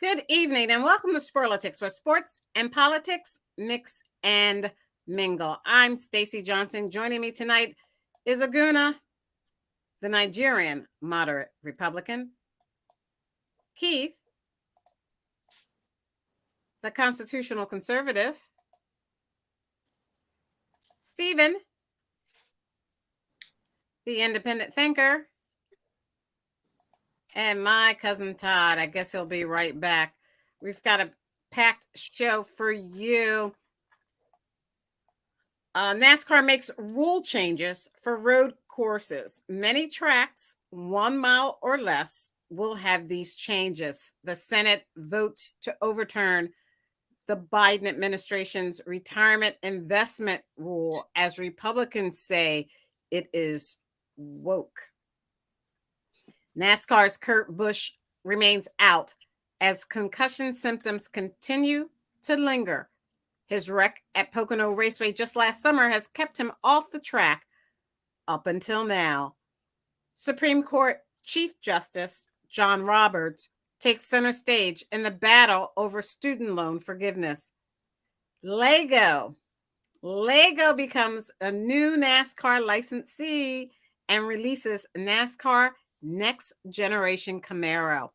Good evening and welcome to Sporlitiks, where sports and politics mix and mingle. I'm Stacey Johnson. Joining me tonight is Aguna, the Nigerian moderate Republican, Keith, the constitutional conservative, Stephen, the independent thinker, and my cousin Todd. I guess he'll be right back. We've got a packed show for you. NASCAR makes rule changes for road courses. Many tracks, 1 mile or less, will have these changes. The Senate votes to overturn the Biden administration's retirement investment rule as Republicans say it is woke. NASCAR's Kurt Busch remains out as concussion symptoms continue to linger. His wreck at Pocono Raceway just last summer has kept him off the track up until now. Supreme Court Chief Justice John Roberts takes center stage in the battle over student loan forgiveness. Lego becomes a new NASCAR licensee and releases NASCAR Next Generation Camaro.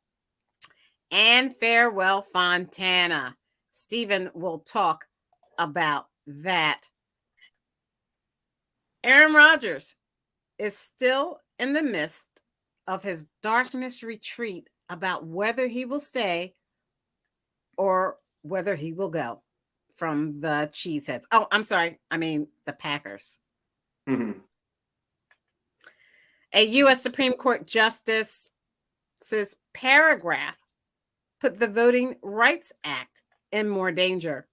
And farewell Fontana. Stephen will talk about that. Aaron Rodgers is still in the midst of his darkness retreat about whether he will stay or whether he will go from the Cheeseheads. Oh, I'm sorry. I mean, the Packers. Mm-hmm. A U.S. Supreme Court justice's paragraph put the Voting Rights Act in more danger.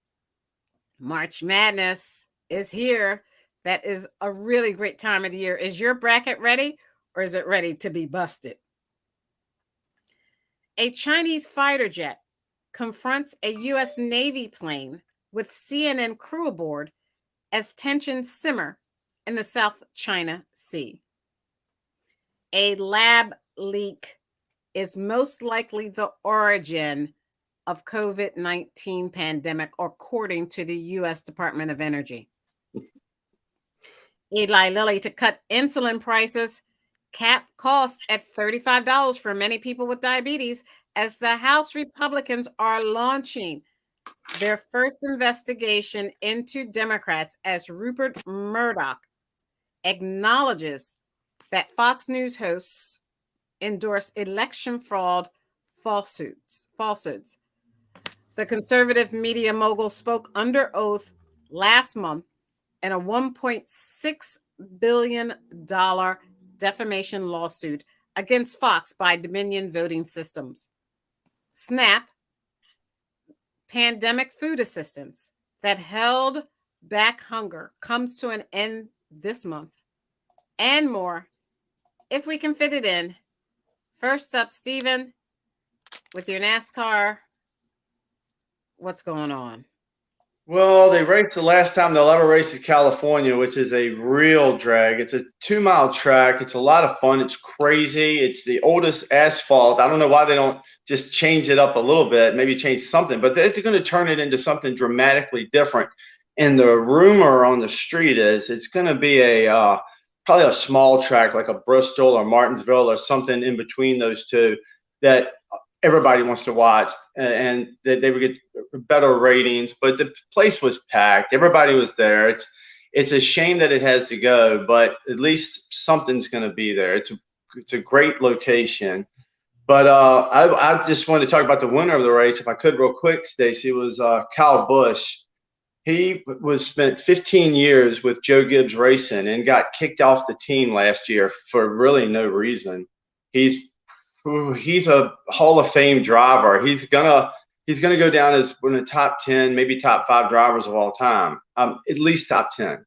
March Madness is here. That is a really great time of the year. Is your bracket ready or is it ready to be busted? A Chinese fighter jet confronts a U.S. Navy plane with CNN crew aboard as tensions simmer in the South China Sea. A lab leak is most likely the origin of COVID-19 pandemic, according to the U.S. Department of Energy. Eli Lilly to cut insulin prices, cap costs at $35 for many people with diabetes, as the House Republicans are launching their first investigation into Democrats as Rupert Murdoch acknowledges that Fox News hosts endorse election fraud falsehoods. The conservative media mogul spoke under oath last month in a $1.6 billion defamation lawsuit against Fox by Dominion Voting Systems. SNAP, pandemic food assistance that held back hunger, comes to an end this month. And more, if we can fit it in. First up, Stephen, with your NASCAR, what's going on? Well, they raced the last time they'll ever race in California, which is a real drag. It's a 2-mile track. It's a lot of fun. It's crazy. It's the oldest asphalt. I don't know why they don't just change it up a little bit, maybe change something, but they're going to turn it into something dramatically different. And the rumor on the street is it's going to be probably a small track like a Bristol or Martinsville or something in between those two that everybody wants to watch, and they would get better ratings. But the place was packed. Everybody was there. It's a shame that it has to go, but at least something's going to be there. It's a great location. But I just wanted to talk about the winner of the race, if I could, real quick, Stacey. Was Kyle Busch. He spent 15 years with Joe Gibbs Racing and got kicked off the team last year for really no reason. He's a Hall of Fame driver. He's gonna go down as one of the top 10, maybe top 5 drivers of all time. At least top 10.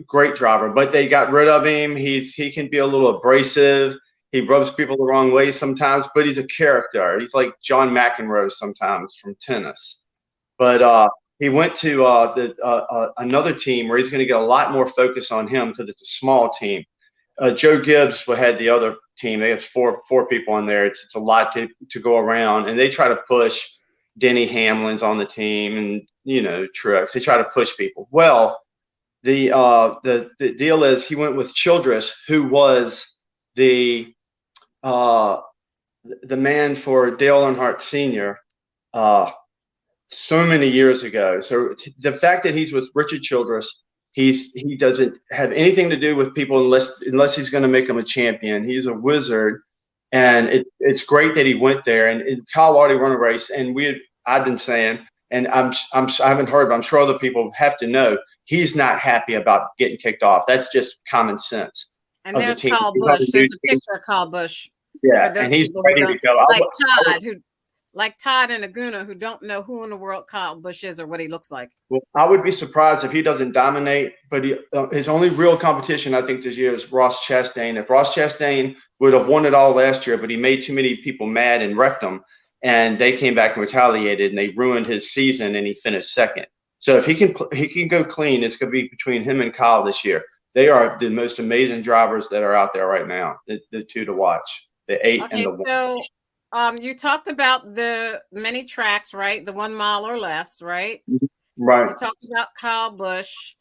Great driver, but they got rid of him. He can be a little abrasive. He rubs people the wrong way sometimes, but he's a character. He's like John McEnroe sometimes from tennis. But he went to another team where he's going to get a lot more focus on him because it's a small team. Joe Gibbs had the other team. They have four people in there. It's a lot to go around, and they try to push Denny Hamlin's on the team, and Truex. They try to push people. Well, the deal is he went with Childress, who was the man for Dale Earnhardt Sr. So many years ago. So the fact that he's with Richard Childress, he doesn't have anything to do with people unless he's going to make him a champion. He's a wizard, and it's great that he went there. And Kyle already run a race, and I've been saying, and I haven't heard, but I'm sure other people have to know, he's not happy about getting kicked off. That's just common sense. And there's Kyle Busch. There's a picture of Kyle Busch. Yeah, and he's ready to go. Like Todd and Aguna, who don't know who in the world Kyle Busch is or what he looks like. Well, I would be surprised if he doesn't dominate. But his only real competition, I think, this year is Ross Chastain. If Ross Chastain would have won it all last year, but he made too many people mad and wrecked them, and they came back and retaliated, and they ruined his season, and he finished second. So if he can go clean, it's going to be between him and Kyle this year. They are the most amazing drivers that are out there right now. The two to watch, the 8 and the 1. So you talked about the many tracks, right? The 1 mile or less, right? Right. You talked about Kyle Busch.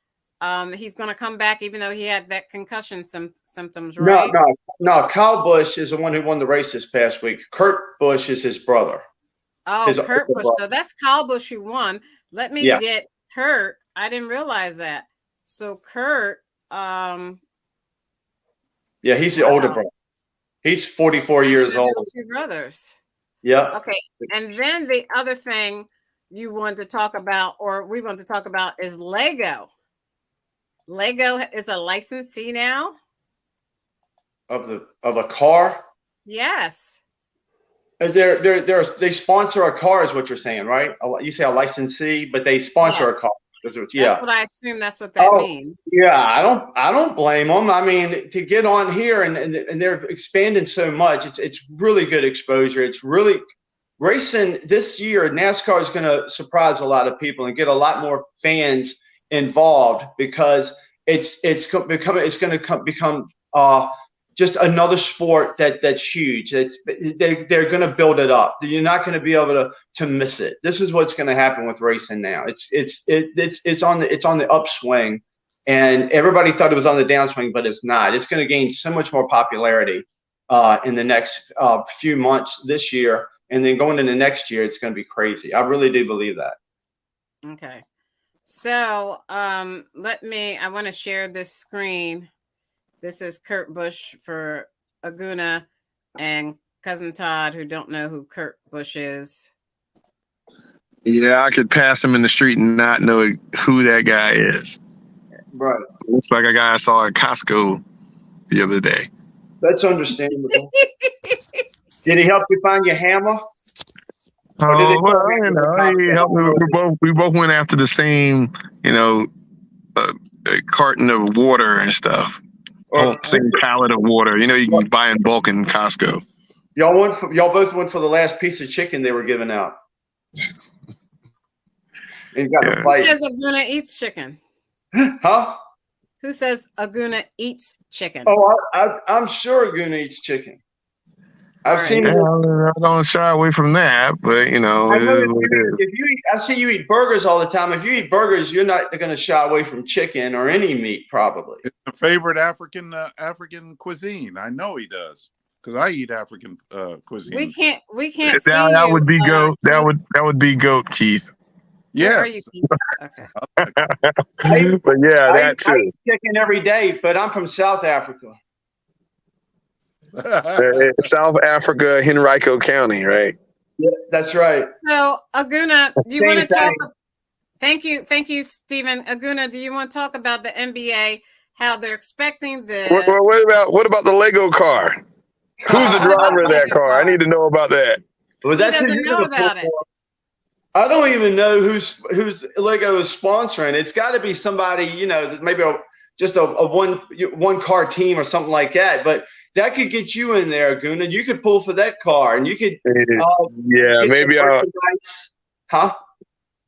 He's going to come back, even though he had that concussion symptoms, right? No. Kyle Busch is the one who won the race this past week. Kurt Busch is his brother. Oh, Kurt Busch. So that's Kyle Busch who won. Let me get Kurt. I didn't realize that. So Kurt. He's the older brother. He's 44 years old. Two brothers. Yeah. Okay. And then the other thing you wanted to talk about, or we want to talk about, is Lego. Lego is a licensee now of a car. Yes. They sponsor a car, is what you're saying, right? You say a licensee, but they sponsor a car. That's what I assume. That's what that means. Yeah, I don't blame them. I mean, to get on here and they're expanding so much, it's really good exposure. It's really racing this year. NASCAR is going to surprise a lot of people and get a lot more fans involved because it's going to become just another sport that's huge. They're going to build it up. You're not going to be able to miss it. This is what's going to happen with racing now. It's on the upswing, and everybody thought it was on the downswing, but it's not. It's going to gain so much more popularity in the next few months this year, and then going into next year, it's going to be crazy. I really do believe that. Okay, so I want to share this screen. This is Kurt Busch for Aguna and Cousin Todd, who don't know who Kurt Busch is. Yeah, I could pass him in the street and not know who that guy is. Right. Looks like a guy I saw at Costco the other day. That's understandable. Did he help you find your hammer? He helped me. We both went after the same, a carton of water and stuff. Same pallet of water. You can buy in bulk in Costco. Y'all both went for the last piece of chicken they were giving out. Who says Aguna eats chicken? Huh? Who says Aguna eats chicken? Oh, I'm sure Aguna eats chicken. I've seen it. I don't shy away from that, but it is what it is. I see you eat burgers all the time. If you eat burgers, you're not going to shy away from chicken or any meat, probably. It's a favorite African cuisine. I know he does because I eat African cuisine. We can't. That would be goat. That would be goat, Keith. Yes. Okay. But yeah, that too. I eat chicken every day, but I'm from South Africa. South Africa, Henrico County, right? Yeah, that's right. So, Aguna, do you want to talk? Thank you, Stephen. Aguna, do you want to talk about the NBA? How they're expecting the? What about the Lego car? Who's the driver of that car? I need to know about that. Well, he doesn't know about it. I don't even know who's Lego is sponsoring. It's got to be somebody, maybe just a one car team or something like that. But that could get you in there, Aguna. You could pull for that car, and you could. Maybe. Huh?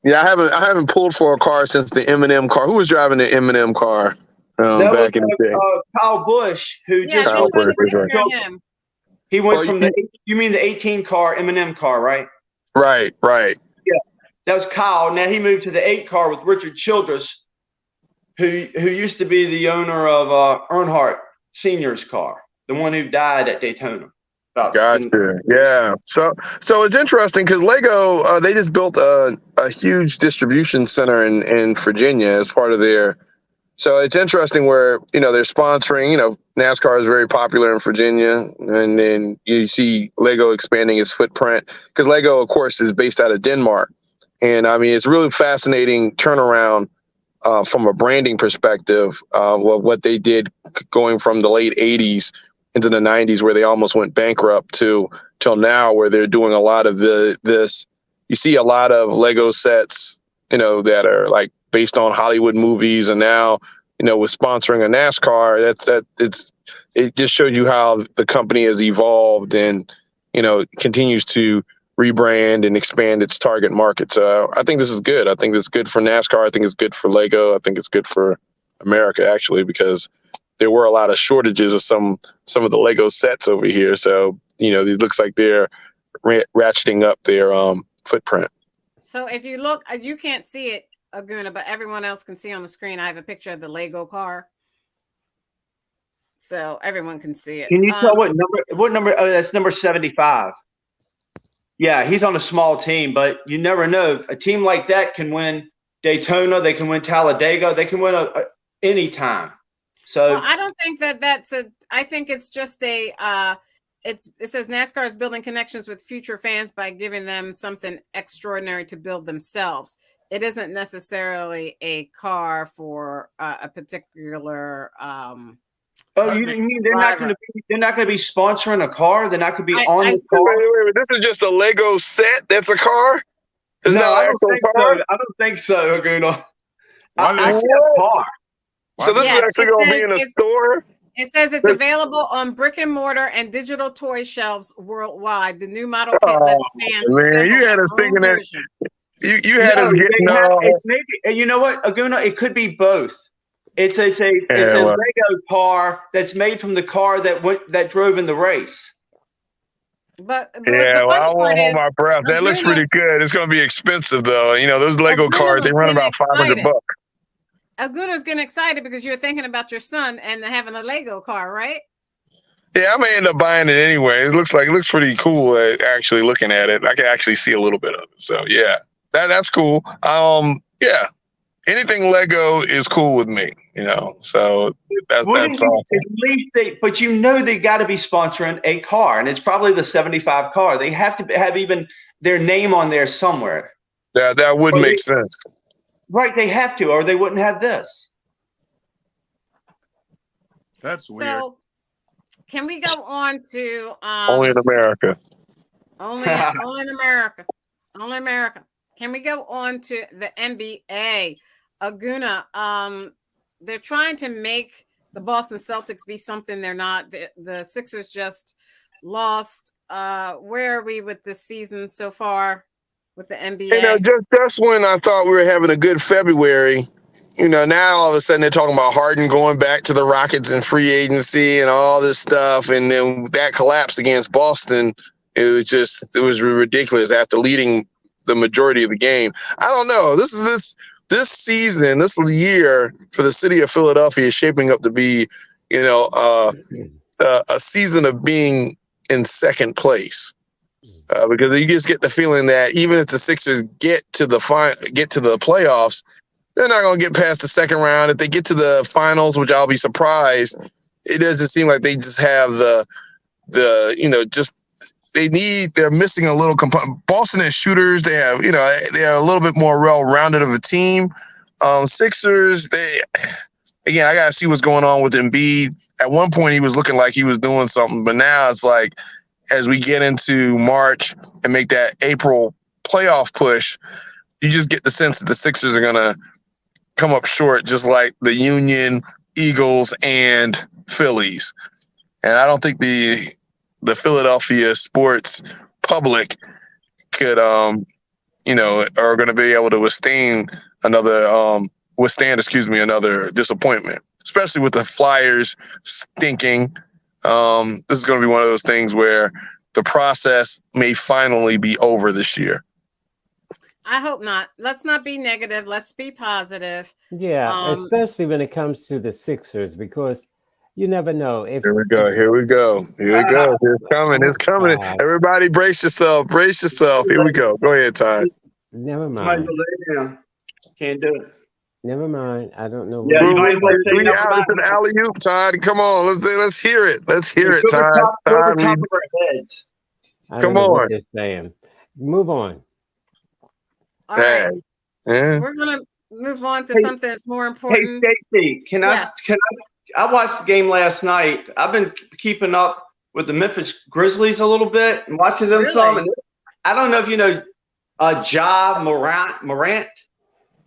Yeah, I haven't pulled for a car since the Eminem car. Who was driving the Eminem car? That was back in the day. Kyle Busch, who Yeah, just I just Kyle saw the Busch, picture of him. he went Oh, from you mean the 18 car, M&M car, right? Right. Yeah, that was Kyle. Now he moved to the 8 car with Richard Childress, who used to be the owner of Earnhardt Senior's car, the one who died at Daytona. Gotcha. Yeah. So it's interesting because Lego they just built a huge distribution center in Virginia as part of their. So it's interesting where they're sponsoring. NASCAR is very popular in Virginia, and then you see Lego expanding its footprint because Lego, of course, is based out of Denmark, and I mean it's really fascinating turnaround from a branding perspective. What they did going from the late '80s into the '90s, where they almost went bankrupt, to till now, where they're doing a lot of this. You see a lot of Lego sets, that are like based on Hollywood movies, and now, with sponsoring a NASCAR, it just shows you how the company has evolved and, continues to rebrand and expand its target market. So I think this is good. I think it's good for NASCAR. I think it's good for Lego. I think it's good for America, actually, because there were a lot of shortages of some of the Lego sets over here. So, it looks like they're ratcheting up their footprint. So if you look, you can't see it, Aguna, but everyone else can see on the screen. I have a picture of the Lego car, so everyone can see it. Can you tell what number? What number? Oh, that's number 75. Yeah, he's on a small team, but you never know. A team like that can win Daytona. They can win Talladega. They can win any time. So I don't think that's a. I think it's just a. It says NASCAR is building connections with future fans by giving them something extraordinary to build themselves. It isn't necessarily a car for a particular. you mean they're not going to be sponsoring a car? They're not going to be on the car. Wait, this is just a Lego set. That's a car. No, I don't think so. I don't think so, Aguna. I see a car. So this is actually going to be in a store. It says it's available on brick and mortar and digital toy shelves worldwide. The new model kit lets fans. Man, you had us thinking that. You had us getting. Maybe you know what, Aguna? It could be both. It's a Lego car that's made from the car that drove in the race. But I won't hold my breath. That looks pretty good. It's going to be expensive though. Those Lego cars, they run about $500. Aguna's getting excited because you're thinking about your son and having a Lego car, right? Yeah, I may end up buying it anyway. It looks pretty cool. Actually, looking at it, I can actually see a little bit of it. So yeah, that's cool. Yeah, anything Lego is cool with me. So that's awesome. At least but they got to be sponsoring a car, and it's probably the 75 car. They have to have even their name on there somewhere. Yeah, that would make sense. Right, they have to, or they wouldn't have this. That's weird. So, can we go on to only in America? Only in America. Only America. Can we go on to the NBA? Aguna, they're trying to make the Boston Celtics be something they're not. The Sixers just lost. Where are we with this season so far with the NBA? Just when I thought we were having a good February, now all of a sudden they're talking about Harden going back to the Rockets and free agency and all this stuff, and then that collapse against Boston, it was ridiculous after leading the majority of the game. I don't know. This season, this year for the city of Philadelphia is shaping up to be, a season of being in second place. Because you just get the feeling that even if the Sixers get to the playoffs, they're not going to get past the second round. If they get to the finals, which I'll be surprised, it doesn't seem like they just have they're missing a little component. Boston has shooters. They have, they're a little bit more well-rounded of a team. Sixers, I got to see what's going on with Embiid. At one point, he was looking like he was doing something, but now it's like, as we get into March and make that April playoff push, you just get the sense that the Sixers are going to come up short, just like the Union, Eagles, and Phillies. And I don't think the Philadelphia sports public could, are going to be able to withstand another disappointment, especially with the Flyers stinking. This is going to be one of those things where the process may finally be over this year. I hope not. Let's not be negative. Let's be positive. Yeah, especially when it comes to the Sixers, because you never know. Here we go. Here we go. Here we go. It's coming. It's coming. Everybody brace yourself. Brace yourself. Here we go. Go ahead, Ty. Never Somebody mind. go lay down. Can't do it. Never mind. I don't know. Yeah, you might as well say Three never out. mind. It's an alley-oop, Todd. Come on. Let's hear it. Let's hear it, Go to Todd. top Todd, of our heads. I Come don't know on. what they're saying. Move on. All right. Yeah. We're going to move on to Hey, something that's more Hey, important. Stacey, Yes. I watched the game last night. I've been keeping up with the Memphis Grizzlies a little bit and watching them Really? some. And I don't know if you know Ja Morant.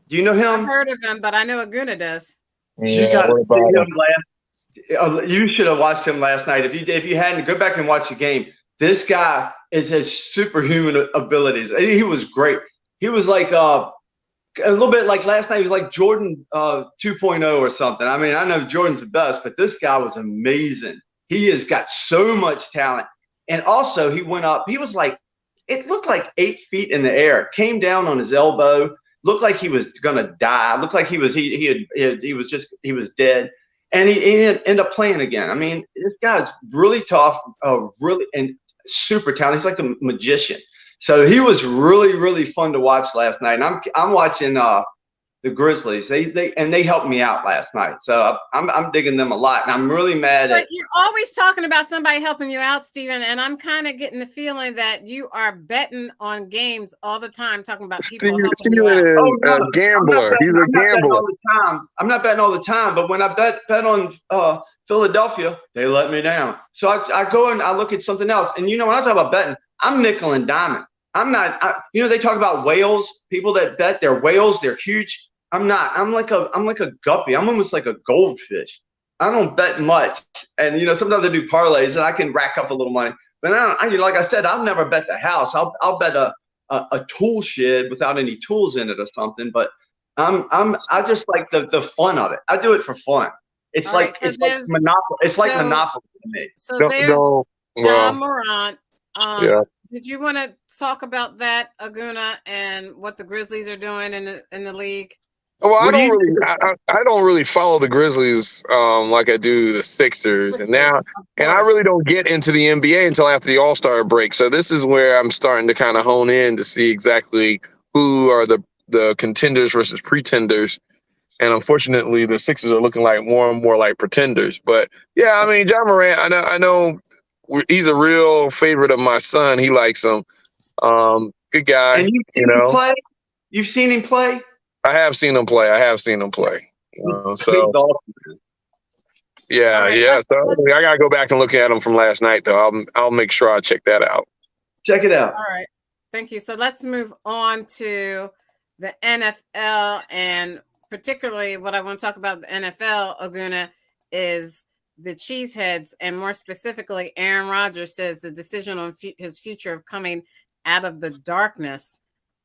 Do you know I've him? heard of him, but I know Aguna does. You got to see him you should have watched him last night. If you hadn't, go back and watch the game. This guy has superhuman abilities. He was great. He was like a little bit like last night. He was like Jordan 2.0 or something. I mean, I know Jordan's the best, but this guy was amazing. He has got so much talent. And also, he went up. He was like, it looked like 8 feet in the air. Came down on his elbow. Looked like he was gonna die. Looked like he was dead. And he ended up playing again. I mean, this guy's really tough, really and super talented. He's like a magician. So he was really, really fun to watch last night. And I'm watching the Grizzlies. They helped me out last night. So I'm digging them a lot. And I'm really mad But you're always talking about somebody helping you out, Stephen. And I'm kind of getting the feeling that you are betting on games all the time, talking about people helping you out. A gambler. He's a gambler. I'm not betting all the time, but when I bet on Philadelphia, they let me down. So I go and I look at something else. And when I talk about betting, I'm nickel and diamond. I'm not. They talk about whales. People that bet they're whales. They're huge. I'm not. I'm like a guppy. I'm almost like a goldfish. I don't bet much, and sometimes I do parlays and I can rack up a little money. But like I said, I'll never bet the house. I'll bet a tool shed without any tools in it or something. But I just like the fun of it. I do it for fun. It's All like right, so it's like Monopoly. It's like Monopoly to me. So there's Ja Morant. Yeah. Did you want to talk about that, Aguna, and what the Grizzlies are doing in the league? Well, I don't really follow the Grizzlies like I do the Sixers. And I really don't get into the NBA until after the All-Star break. So this is where I'm starting to kind of hone in to see exactly who are the contenders versus pretenders. And unfortunately, the Sixers are looking like more and more like pretenders. But yeah, I mean, Ja Morant, I know he's a real favorite of my son. He likes him. Good guy. And him play? You've seen him play? I have seen him play. So yeah, right, yeah. So I gotta go back and look at him from last night, though. I'll make sure I check that out. Check it out. All right, thank you. So let's move on to the NFL, and particularly what I want to talk about the NFL, Aguna, is the Cheeseheads, and more specifically, Aaron Rodgers says the decision on his future of coming out of the darkness.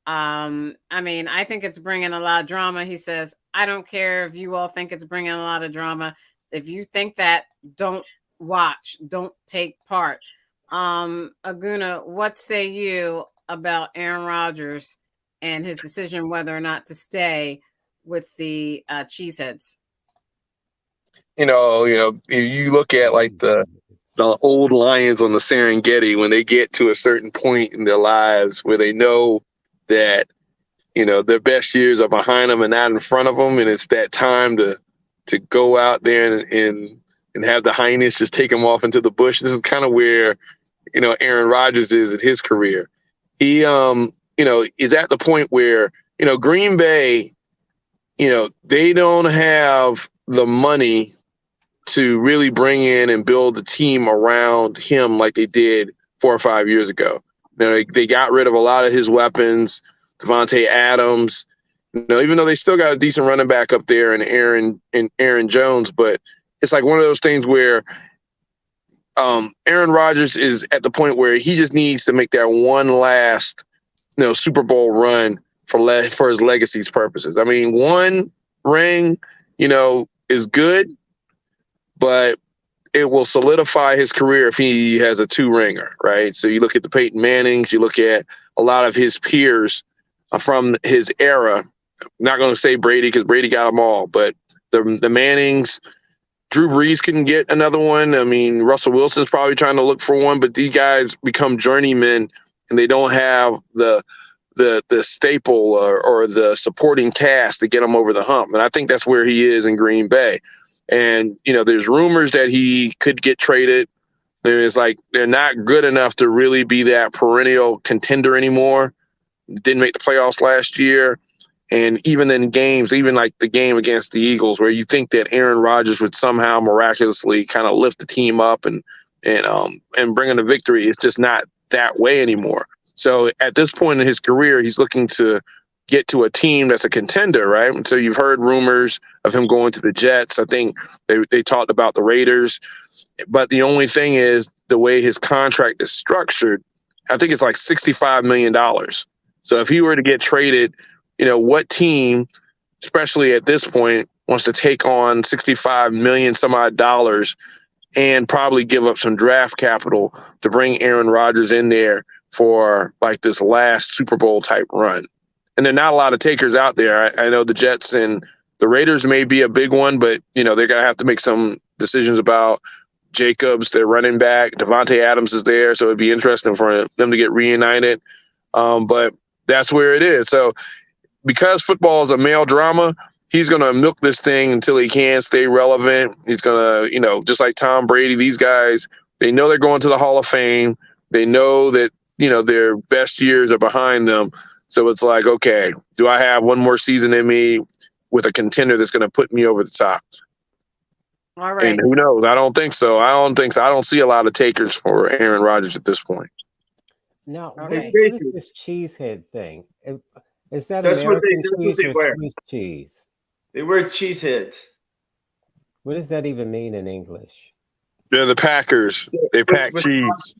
I mean, I think it's bringing a lot of drama. He says, I don't care if you all think it's bringing a lot of drama. If you think that, don't watch, don't take part. Aguna, what say you about Aaron Rodgers and his decision whether or not to stay with the Cheeseheads? If you look at like the old lions on the Serengeti, when they get to a certain point in their lives where they know that, their best years are behind them and not in front of them. And it's that time to go out there and have the hyenas just take them off into the bush. This is kind of where, Aaron Rodgers is in his career. He, is at the point where, Green Bay, they don't have the money to really bring in and build a team around him like they did 4 or 5 years ago. They got rid of a lot of his weapons, Devontae Adams, even though they still got a decent running back up there in Aaron Jones, but it's like one of those things where Aaron Rodgers is at the point where he just needs to make that one last, Super Bowl run for his legacy's purposes. I mean, one ring, is good, but it will solidify his career if he has a 2-ringer, right? So you look at the Peyton Mannings, you look at a lot of his peers from his era. I'm not going to say Brady because Brady got them all, but the Mannings, Drew Brees couldn't get another one. I mean, Russell Wilson's probably trying to look for one, but these guys become journeymen and they don't have the staple or the supporting cast to get them over the hump. And I think that's where he is in Green Bay. And, there's rumors that he could get traded. There's they're not good enough to really be that perennial contender anymore. Didn't make the playoffs last year. And even in games, even like the game against the Eagles, where you think that Aaron Rodgers would somehow miraculously kind of lift the team up and bring in a victory, it's just not that way anymore. So at this point in his career, he's looking to get to a team that's a contender, right? And so you've heard rumors of him going to the Jets. I think they talked about the Raiders. But the only thing is the way his contract is structured, I think it's like $65 million. So if he were to get traded, what team, especially at this point, wants to take on $65 million some odd dollars and probably give up some draft capital to bring Aaron Rodgers in there for this last Super Bowl type run? And there are not a lot of takers out there. I know the Jets and the Raiders may be a big one, but, they're going to have to make some decisions about Jacobs, their running back. Devontae Adams is there, so it'd be interesting for them to get reunited. But that's where it is. So because football is a male drama, he's going to milk this thing until he can stay relevant. He's going to, just like Tom Brady, these guys, they know they're going to the Hall of Fame. They know that, their best years are behind them. So it's like, okay, do I have one more season in me with a contender that's going to put me over the top? All right. And who knows? I don't think so. I don't see a lot of takers for Aaron Rodgers at this point. Now, Okay. what is this cheesehead thing? Is that That's what American they cheese or wear. Swiss cheese? They wear cheese heads. What does that even mean in English? They're the Packers. They pack cheese.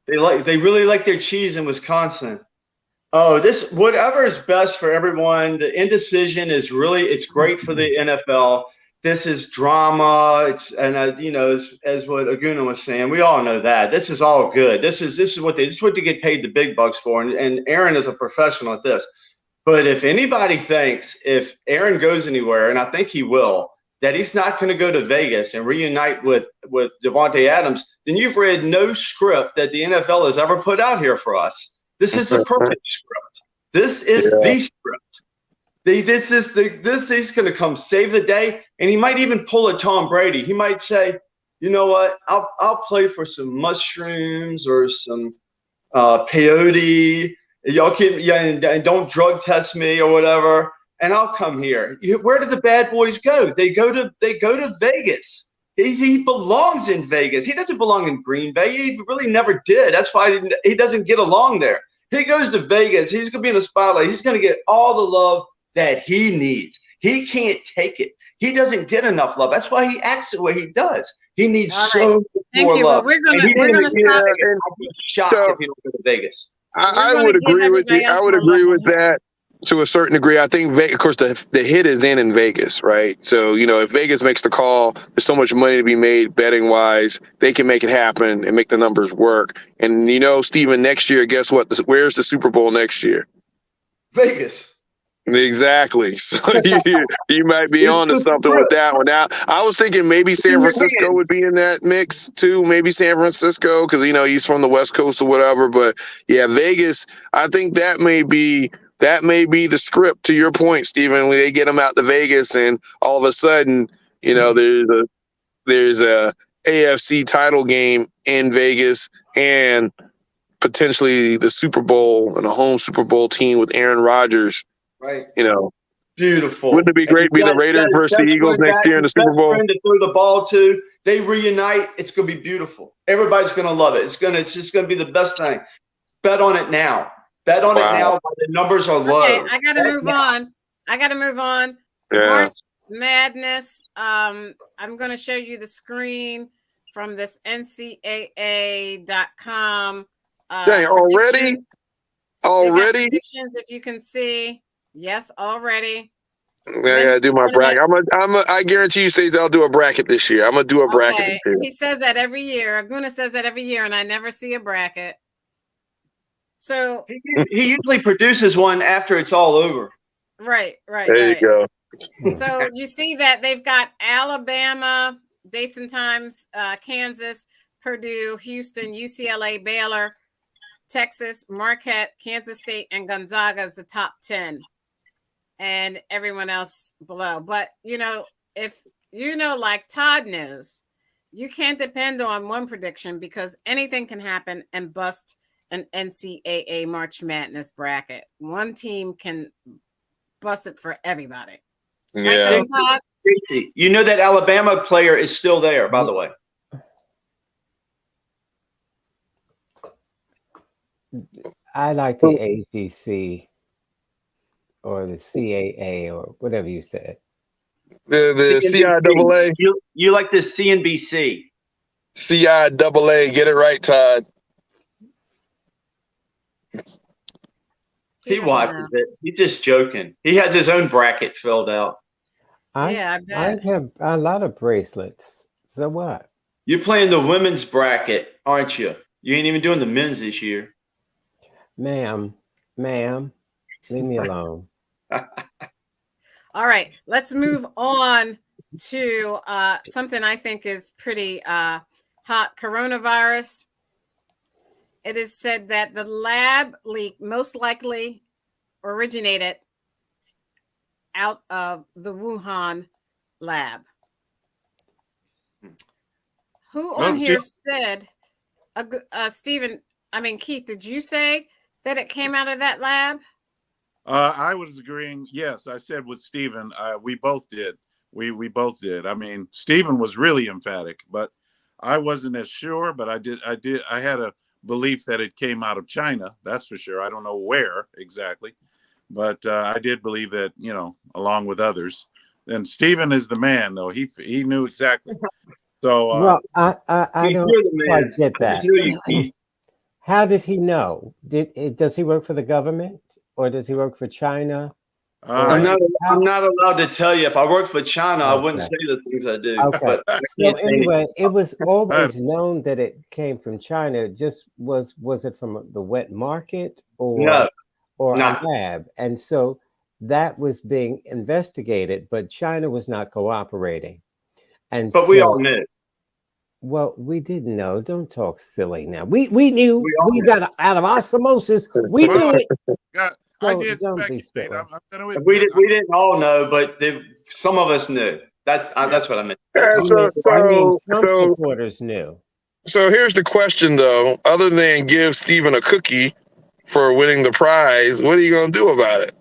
They really like their cheese in Wisconsin. Oh, whatever is best for everyone. The indecision is it's great for the NFL. This is drama. As what Aguna was saying, we all know that this is all good. This is what they get paid the big bucks for. And Aaron is a professional at this. But if anybody thinks if Aaron goes anywhere, and I think he will, that he's not going to go to Vegas and reunite with Devontae Adams, then you've read no script that the NFL has ever put out here for us. This is the perfect script. This is the script. He's going to come save the day, and he might even pull a Tom Brady. He might say, you know what, I'll play for some mushrooms or some peyote. Y'all and don't drug test me or whatever, and I'll come here. Where do the bad boys go? They go to Vegas. He belongs in Vegas. He doesn't belong in Green Bay. He really never did. That's why he doesn't get along there. He goes to Vegas. He's going to be in the spotlight. He's going to get all the love that he needs. He can't take it. He doesn't get enough love. That's why he acts the way he does. He needs so much more love. Well, we're gonna stop. Shocked if he don't go to Vegas. I would agree with you. I would agree with that to a certain degree. I think, of course, the hit is in Vegas, right? So, if Vegas makes the call, there's so much money to be made betting wise. They can make it happen and make the numbers work. And, Steven, next year, guess what? Where's the Super Bowl next year? Vegas. Exactly. So you might be on to something with that one. Now, I was thinking maybe San Francisco would be in that mix too. Maybe San Francisco because he's from the West Coast or whatever. But yeah, Vegas. I think that may be the script. To your point, Stephen, when they get him out to Vegas, and all of a sudden, there's a AFC title game in Vegas and potentially the Super Bowl and a home Super Bowl team with Aaron Rodgers. Right. Beautiful. Wouldn't it be great to be the Raiders versus the Eagles next year in the Super Bowl? To throw the ball to, they reunite. It's going to be beautiful. Everybody's going to love it. It's just going to be the best thing. Bet on it now. Bet on it now while the numbers are low. Okay, I got to move on. Yeah. March Madness. I'm going to show you the screen from this NCAA.com. Dang, already? Predictions, if you can see. Yes, already. I gotta do my bracket. I guarantee you, Stacey, I'll do a bracket this year. I'm gonna do a bracket this year. He says that every year. Aguna says that every year, and I never see a bracket. So he usually produces one after it's all over. Right. There you go. So you see that they've got Alabama, dates and times, Kansas, Purdue, Houston, UCLA, Baylor, Texas, Marquette, Kansas State, and Gonzaga as the top 10. And everyone else below. But, if like Todd knows, you can't depend on one prediction because anything can happen and bust an NCAA March Madness bracket. One team can bust it for everybody. Yeah. Right, Todd? You know that Alabama player is still there, by the way. I like the APC or the CAA or whatever you said. The CIAA. You like the CNBC. CIAA. Get it right, Todd. He watches it. He's just joking. He has his own bracket filled out. I bet. I have a lot of bracelets. So what? You're playing the women's bracket, aren't you? You ain't even doing the men's this year. Ma'am, leave me alone. All right, let's move on to something I think is pretty hot, coronavirus. It is said that the lab leak most likely originated out of the Wuhan lab. Who on here said, Keith, did you say that it came out of that lab? I was agreeing. Yes, I said with Stephen. We both did. We both did. I mean, Stephen was really emphatic, but I wasn't as sure. But I had a belief that it came out of China. That's for sure. I don't know where exactly, but I did believe that, along with others. And Stephen is the man, though. He knew exactly. So well, I don't quite get that. How did he know? Does he work for the government or does he work for China? I'm not allowed to tell you. If I worked for China, I wouldn't say the things I do. Okay. So anyway, it was always known that it came from China. Just was it from the wet market or a lab? And so that was being investigated, but China was not cooperating. But we all knew. Well, we didn't know. Don't talk silly now. We knew. We got out of osmosis. We knew it. I did speculate. We didn't all know, but some of us knew. That's what I meant. Trump supporters knew. So here's the question, though. Other than give Stephen a cookie for winning the prize, what are you going to do about it?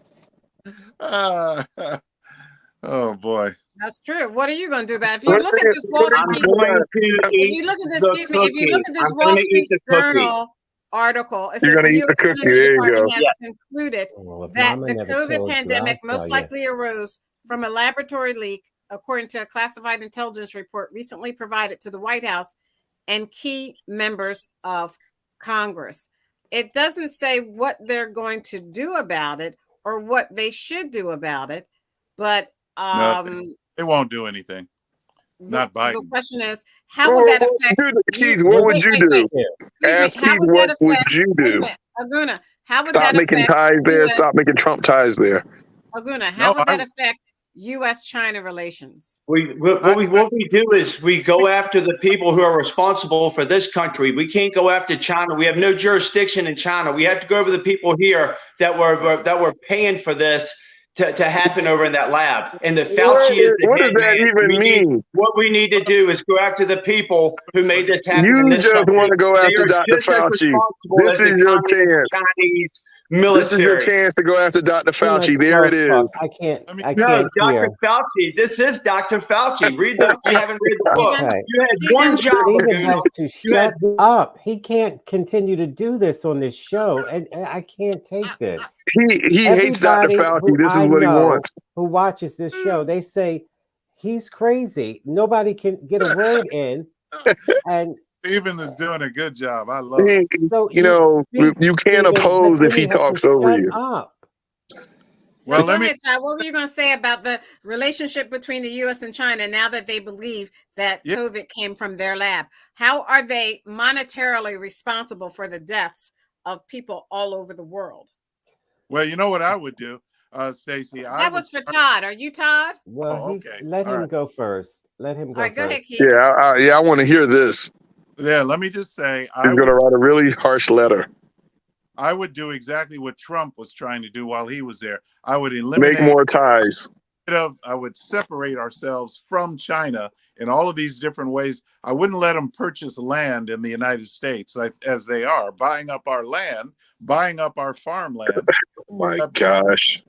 Oh boy. That's true. What are you going to do about it? If you look at this Wall Street Journal article, it says the U.S. Energy Department has concluded that the COVID pandemic most likely arose from a laboratory leak, according to a classified intelligence report recently provided to the White House and key members of Congress. It doesn't say what they're going to do about it or what they should do about it, but they won't do anything. Not Biden. The question is, how would that affect Keith? What would you do? Ask Keith, what would you do? Aguna, how would Stop that making affect ties there. Stop making Trump ties there. Aguna, how would that affect U.S.-China relations? What we do is we go after the people who are responsible for this country. We can't go after China. We have no jurisdiction in China. We have to go over the people here that were paying for this to happen over in that lab. And the Fauci is the what does that even mean? What we need to do is go after the people who made this happen. You just want to go after Dr. Fauci. This is your chance. Chinese military. This is your chance to go after Dr. Fauci. There it is. I can't Dr. Fauci. This is Dr. Fauci. Read the. You haven't read the book. Okay. You had one job. Stephen has to shut up. He can't continue to do this on this show, and I can't take this. He hates Dr. Fauci. This is what he wants. Who watches this show? They say he's crazy. Nobody can get a word in, and Stephen is doing a good job. I love it. You can't oppose if he talks over you. So go ahead, Todd. What were you going to say about the relationship between the U.S. and China now that they believe that COVID came from their lab? How are they monetarily responsible for the deaths of people all over the world? Well, you know what I would do, Stacey? That was for Todd. Are you Todd? Well, let him go first. Let him go All right, first. go ahead, Keith. Yeah, I want to hear this. Yeah, let me just say, He's going to write a really harsh letter. I would do exactly what Trump was trying to do while he was there. I would eliminate, make more ties. I would separate ourselves from China in all of these different ways. I wouldn't let them purchase land in the United States as they are, buying up our land, buying up our farmland. Oh my gosh.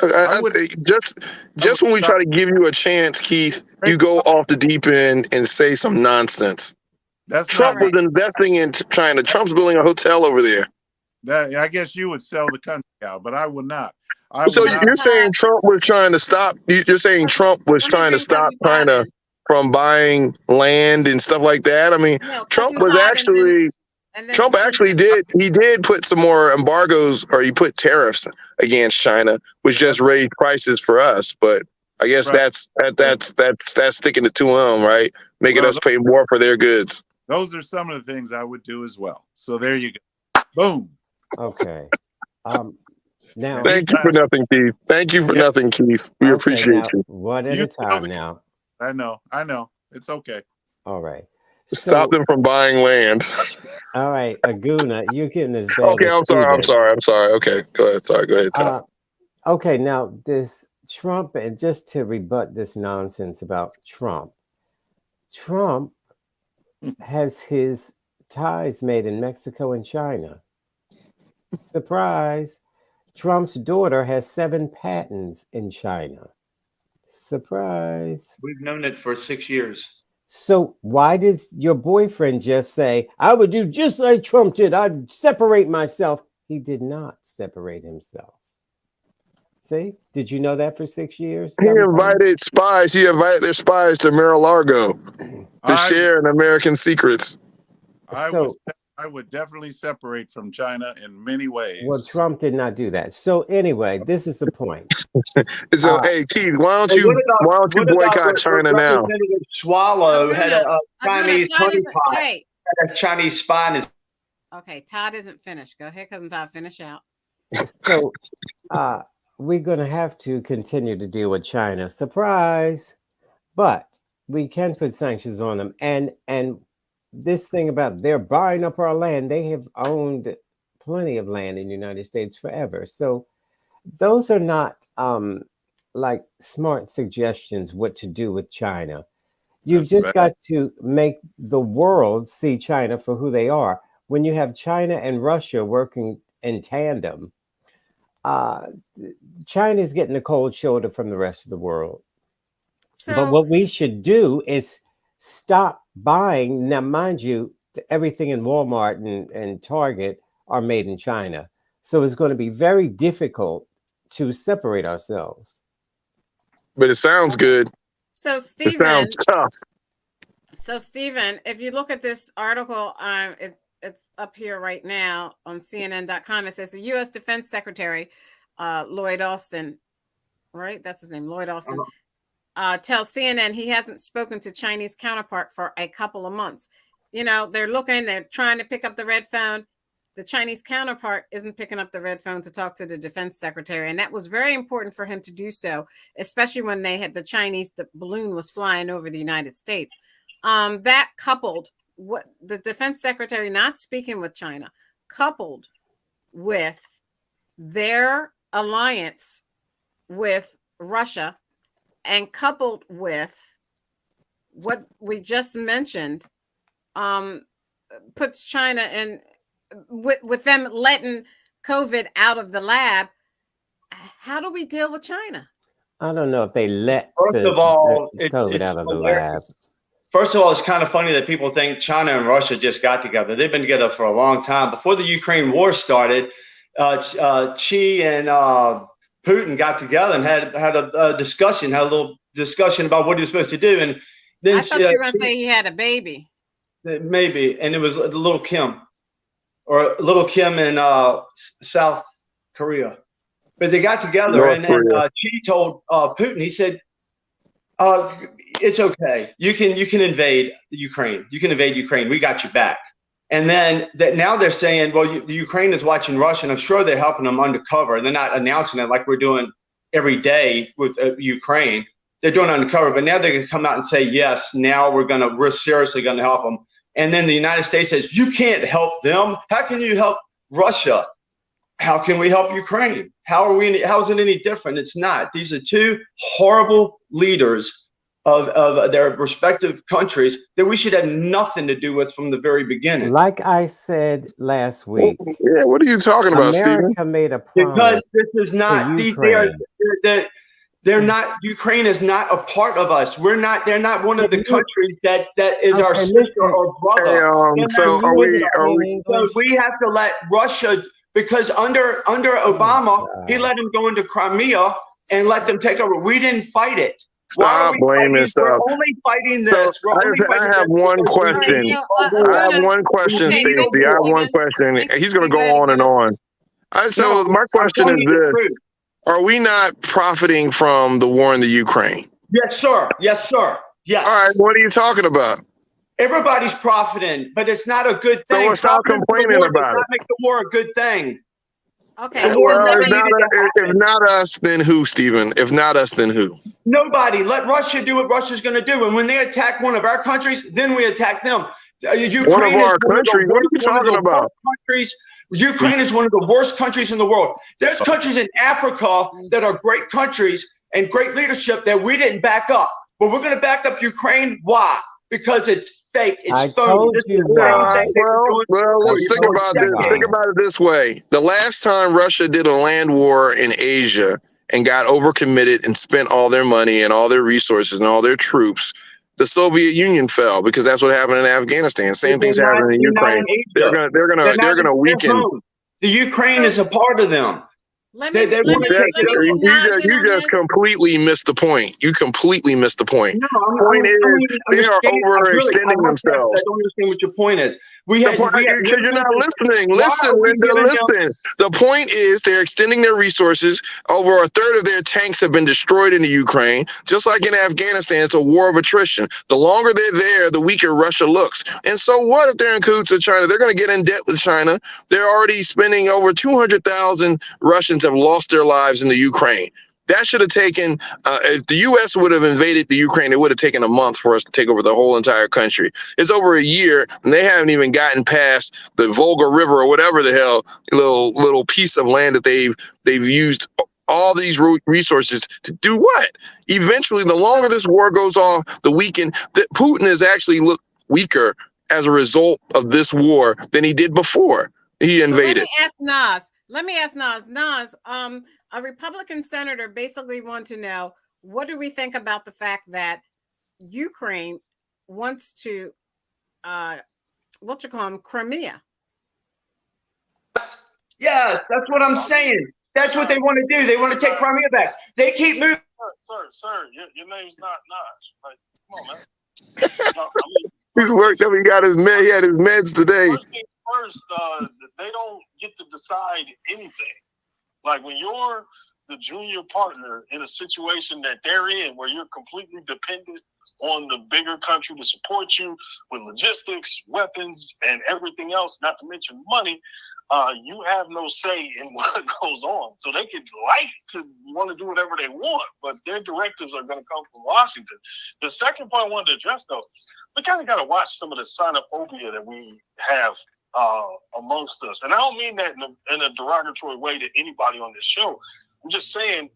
Just when we try to give you a chance, Keith, you go off the deep end and say some nonsense. Trump was investing in China. Trump's building a hotel over there. I guess you would sell the country out, but I would not. You're saying Trump was trying to stop? You're saying Trump was trying to stop China from buying land and stuff like that? I mean, Trump actually did put some more embargoes, or he put tariffs against China, which just raised prices for us. But I guess that's sticking it to him, right? Making us pay more for their goods. Those are some of the things I would do as well. So there you go. Boom. Okay. Now, thank you for nothing, Keith. Thank you for nothing, Keith. We appreciate you. One at a time now. I know. It's okay. All right. Stop them from buying land. All right, Aguna, you're getting this bad. Okay, I'm sorry. Okay, go ahead. Sorry, go ahead, Tom. Okay, now this Trump, and just to rebut this nonsense about Trump has his ties made in Mexico and China. Surprise. Trump's daughter has 7 patents in China. Surprise. We've known it for 6 years. So why did your boyfriend just say, I would do just like Trump did? I'd separate myself. He did not separate himself. See? Did you know that for 6 years? He invited spies. He invited their spies to Mar-a-Lago to share in American secrets. I would definitely separate from China in many ways. Well, Trump did not do that. So anyway, this is the point. So, hey, Keith, why don't you boycott China now? Representative Swallow had a Chinese honeypot. Had a Chinese spy in his. Okay, Todd isn't finished. Go ahead, cousin Todd. Finish out. So, we're going to have to continue to deal with China. Surprise! But we can put sanctions on them, and this thing about they're buying up our land, they have owned plenty of land in the United States forever. So those are not like smart suggestions what to do with China. You've just got to make the world see China for who they are. When you have China and Russia working in tandem, China is getting a cold shoulder from the rest of the world. But what we should do is stop buying. Now, mind you, everything in Walmart and Target are made in China. So it's going to be very difficult to separate ourselves. But it sounds good. So, Stephen. It sounds tough. So, Stephen, if you look at this article, it's up here right now on CNN.com. It says the U.S. Defense Secretary, Lloyd Austin, right? That's his name, Lloyd Austin. Tells CNN he hasn't spoken to Chinese counterpart for a couple of months. You know, they're trying to pick up the red phone. The Chinese counterpart isn't picking up the red phone to talk to the defense secretary. And that was very important for him to do so, especially when the balloon was flying over the United States. That coupled what the defense secretary not speaking with China, coupled with their alliance with Russia, and coupled with what we just mentioned, puts China in with them letting COVID out of the lab. How do we deal with China? I don't know if they let First of all, COVID out of the lab. First of all, it's kind of funny that people think China and Russia just got together. They've been together for a long time. Before the Ukraine war started, Xi and Putin got together and had a little discussion about what he was supposed to do. And then I thought you were going to say he had a baby. Maybe, and it was little Kim in South Korea. But they got together, North and Korea. Xi told Putin, he said, "It's okay. You can invade Ukraine. You can invade Ukraine. We got you back." And then now they're saying, well, the Ukraine is watching Russia, and I'm sure they're helping them undercover. They're not announcing it like we're doing every day with Ukraine. They're doing it undercover, but now they're going to come out and say, yes, now we're seriously going to help them. And then the United States says, you can't help them. How can you help Russia? How can we help Ukraine? How is it any different? It's not. These are two horrible leaders of their respective countries that we should have nothing to do with from the very beginning. Like I said last week. Yeah, what are you talking about, America Stephen? made a promise. Because this is not they're not. Ukraine is not a part of us. We're not. They're not one of the countries that is our sister or brother. Hey, so are we? So we have to let Russia, because under Obama, he let them go into Crimea and let them take over. We didn't fight it. Stop blaming stuff. We're only fighting this. I have one question. I have one question, Stacey. I have one question. He's going to go on and on. So my question is this. Are we not profiting from the war in the Ukraine? Yes, sir. Yes, sir. Yes. All right. What are you talking about? Everybody's profiting, but it's not a good thing. So stop complaining about it. Make the war a good thing. Okay. Well, if not us, then who, Stephen? If not us, then who? Nobody. Let Russia do what Russia's going to do. And when they attack one of our countries, then we attack them. Ukraine one of our countries? What are you talking about? Ukraine is one of the worst countries in the world. There's countries in Africa that are great countries and great leadership that we didn't back up. But we're going to back up Ukraine. Why? Because it's fake. It's told you why. Well, let's think about this. Think about it this way. The last time Russia did a land war in Asia and got overcommitted and spent all their money and all their resources and all their troops, the Soviet Union fell, because that's what happened in Afghanistan. Same thing's happening in Ukraine. They're gonna weaken. The Ukraine is a part of them. You just completely missed the point. You completely missed the point. No, the point is they are overextending themselves. I don't understand what your point is. Because you're not listening. Listen, Linda, listen. The point is they're extending their resources. Over a third of their tanks have been destroyed in the Ukraine. Just like in Afghanistan, it's a war of attrition. The longer they're there, the weaker Russia looks. And so what if they're in cahoots with China? They're going to get in debt with China. They're already spending over 200,000 Russians have lost their lives in the Ukraine. That should have taken, if the U.S. would have invaded the Ukraine, it would have taken a month for us to take over the whole entire country. It's over a year, and they haven't even gotten past the Volga River or whatever the hell little piece of land that they've used all these resources to do what? Eventually, the longer this war goes on, the weaken. Putin has actually looked weaker as a result of this war than he did before he invaded. Let me ask Nas. Nas, a Republican senator basically wanted to know, what do we think about the fact that Ukraine wants to, Crimea? Yes, that's what I'm saying. That's what they want to do. They want to take Crimea back. They keep moving. Sir, your name's not Nas. Like, come on, man. He's worked up. He had his meds today. First, they don't get to decide anything. Like when you're the junior partner in a situation that they're in, where you're completely dependent on the bigger country to support you with logistics, weapons, and everything else, not to mention money, you have no say in what goes on. So they could like to want to do whatever they want, but their directives are going to come from Washington. The second point I wanted to address, though, we kind of got to watch some of the xenophobia that we have amongst us. And I don't mean that in a derogatory way to anybody on this show. I'm just saying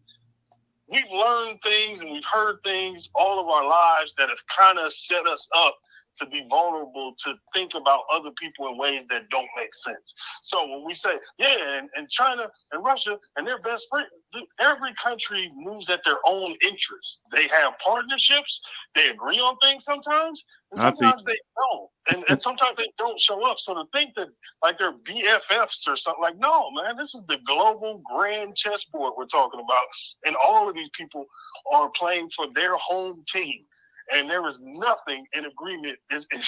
we've learned things and we've heard things all of our lives that have kind of set us up to be vulnerable to think about other people in ways that don't make sense. So when we say, and China and Russia and their best friend, every country moves at their own interests. They have partnerships. They agree on things sometimes, and sometimes they don't. And sometimes they don't show up. So to think that like they're BFFs or something, like, no, man, this is the global grand chessboard we're talking about. And all of these people are playing for their home team. And there is nothing in agreement is going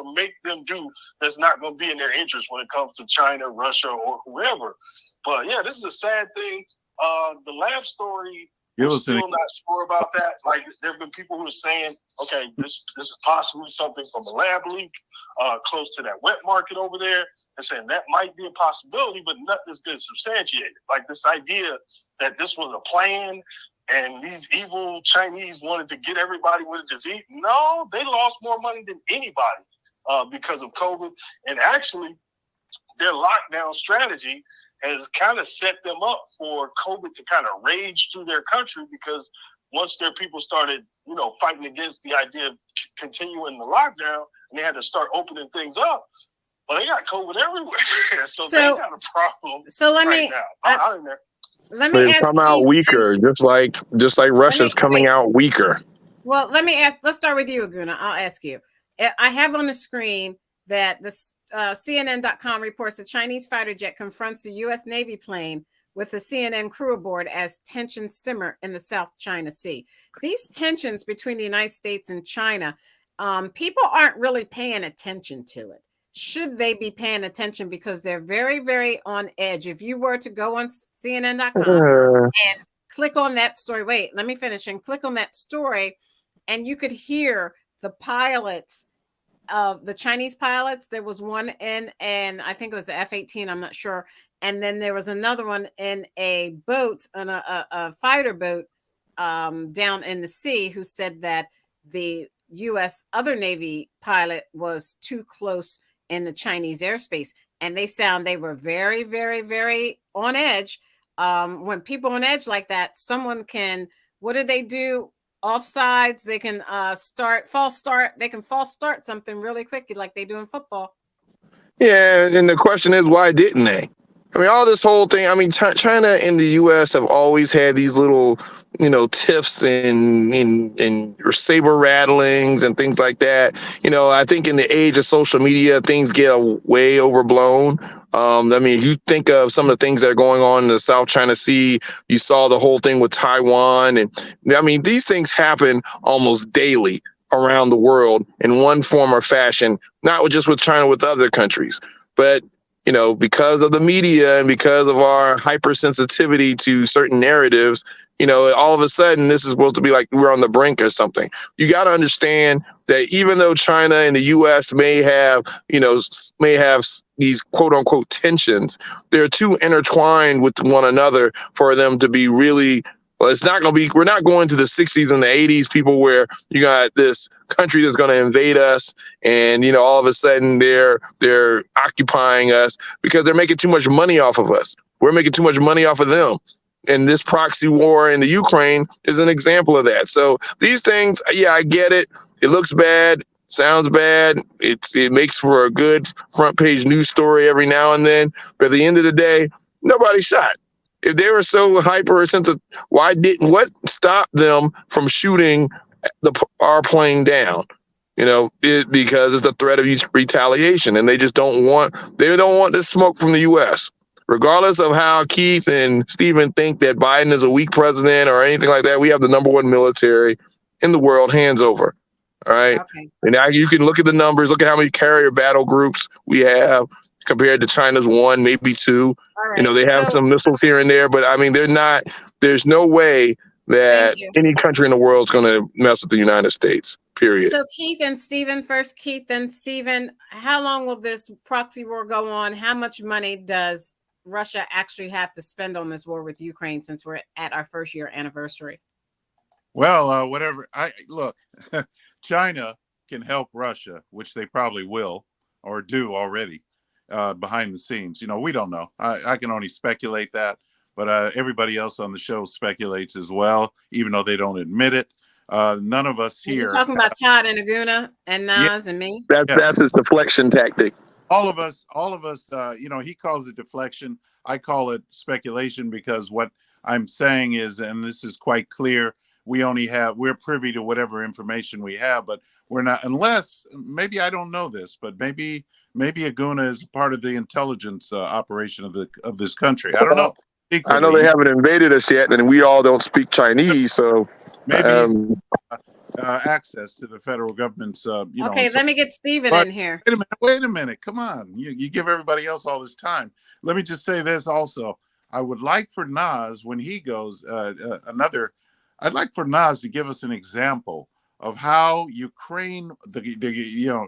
to make them do that's not going to be in their interest when it comes to China, Russia, or whoever. But yeah, this is a sad thing. The lab story, It I'm was still not sure about that. Like, there have been people who are saying, okay, this is possibly something from a lab leak close to that wet market over there, and saying that might be a possibility, but nothing's been substantiated. Like, this idea that this was a plan and these evil Chinese wanted to get everybody with a disease. No, they lost more money than anybody because of COVID. And actually, their lockdown strategy has kind of set them up for COVID to kind of rage through their country, because once their people started, fighting against the idea of continuing the lockdown, and they had to start opening things up, well, they got COVID everywhere. so they got a problem. So let right me now. let me ask come out Keith, weaker, just like Russia's coming out weaker. Well, let me ask. Let's start with you, Aguna. I'll ask you. I have on the screen that the CNN.com reports a Chinese fighter jet confronts a U.S. Navy plane with a CNN crew aboard as tensions simmer in the South China Sea. These tensions between the United States and China, people aren't really paying attention to it. Should they be paying attention? Because they're very, very on edge. If you were to go on CNN.com and click on that story, wait, let me finish, and click on that story, and you could hear the pilots of the Chinese pilots. There was one in, and I think it was the F-18, I'm not sure. And then there was another one in a boat, on a fighter boat down in the sea, who said that the U.S. other Navy pilot was too close in the Chinese airspace. And they were very, very, very on edge. When people on edge like that, someone can, what do they do? Offsides, they can false start something really quick, like they do in football. Yeah, and the question is, why didn't they? I mean, all this whole thing, I mean, China and the U.S. have always had these little, tiffs and saber rattlings and things like that. I think in the age of social media, things get way overblown. I mean, if you think of some of the things that are going on in the South China Sea, you saw the whole thing with Taiwan. And I mean, these things happen almost daily around the world in one form or fashion, not just with China, with other countries. But, because of the media and because of our hypersensitivity to certain narratives, all of a sudden this is supposed to be like we're on the brink or something. You got to understand that even though China and the U.S. may have these quote unquote tensions, they're too intertwined with one another for them to be really. Well, it's not going to be, we're not going to the 60s and the 80s, people, where you got this country that's going to invade us and, all of a sudden they're occupying us because they're making too much money off of us. We're making too much money off of them. And this proxy war in the Ukraine is an example of that. So these things, yeah, I get it. It looks bad, sounds bad. It makes for a good front page news story every now and then. But at the end of the day, nobody's shot. If they were so hypersensitive, what stopped them from shooting our plane down? Because it's the threat of retaliation, and they don't want the smoke from the U.S. Regardless of how Keith and Stephen think that Biden is a weak president or anything like that, we have the #1 military in the world, hands over. All right. Okay. And now you can look at the numbers, look at how many carrier battle groups we have compared to China's 1, maybe 2. Right. They have some missiles here and there, but I mean, there's no way that any country in the world is going to mess with the United States, period. So Keith and Stephen first. Keith and Stephen, how long will this proxy war go on? How much money does Russia actually have to spend on this war with Ukraine, since we're at our first year anniversary? Well, look, China can help Russia, which they probably will or do already behind the scenes. We don't know. I can only speculate that, but everybody else on the show speculates as well, even though they don't admit it. None of us here. You're talking about Todd and Aguna and Nas and me? That's his deflection tactic. All of us, he calls it deflection. I call it speculation, because what I'm saying is, and this is quite clear, we're privy to whatever information we have, but we're not, unless, maybe I don't know this, but maybe Aguna is part of the intelligence operation of this country. I don't know. Secretly, I know they haven't invaded us yet, and we all don't speak Chinese, so maybe access to the federal government's. Okay, let me get Stephen in here. Wait a minute. Come on, you give everybody else all this time. Let me just say this also. I would like for Nas, when he goes, I'd like for Nas to give us an example of how Ukraine,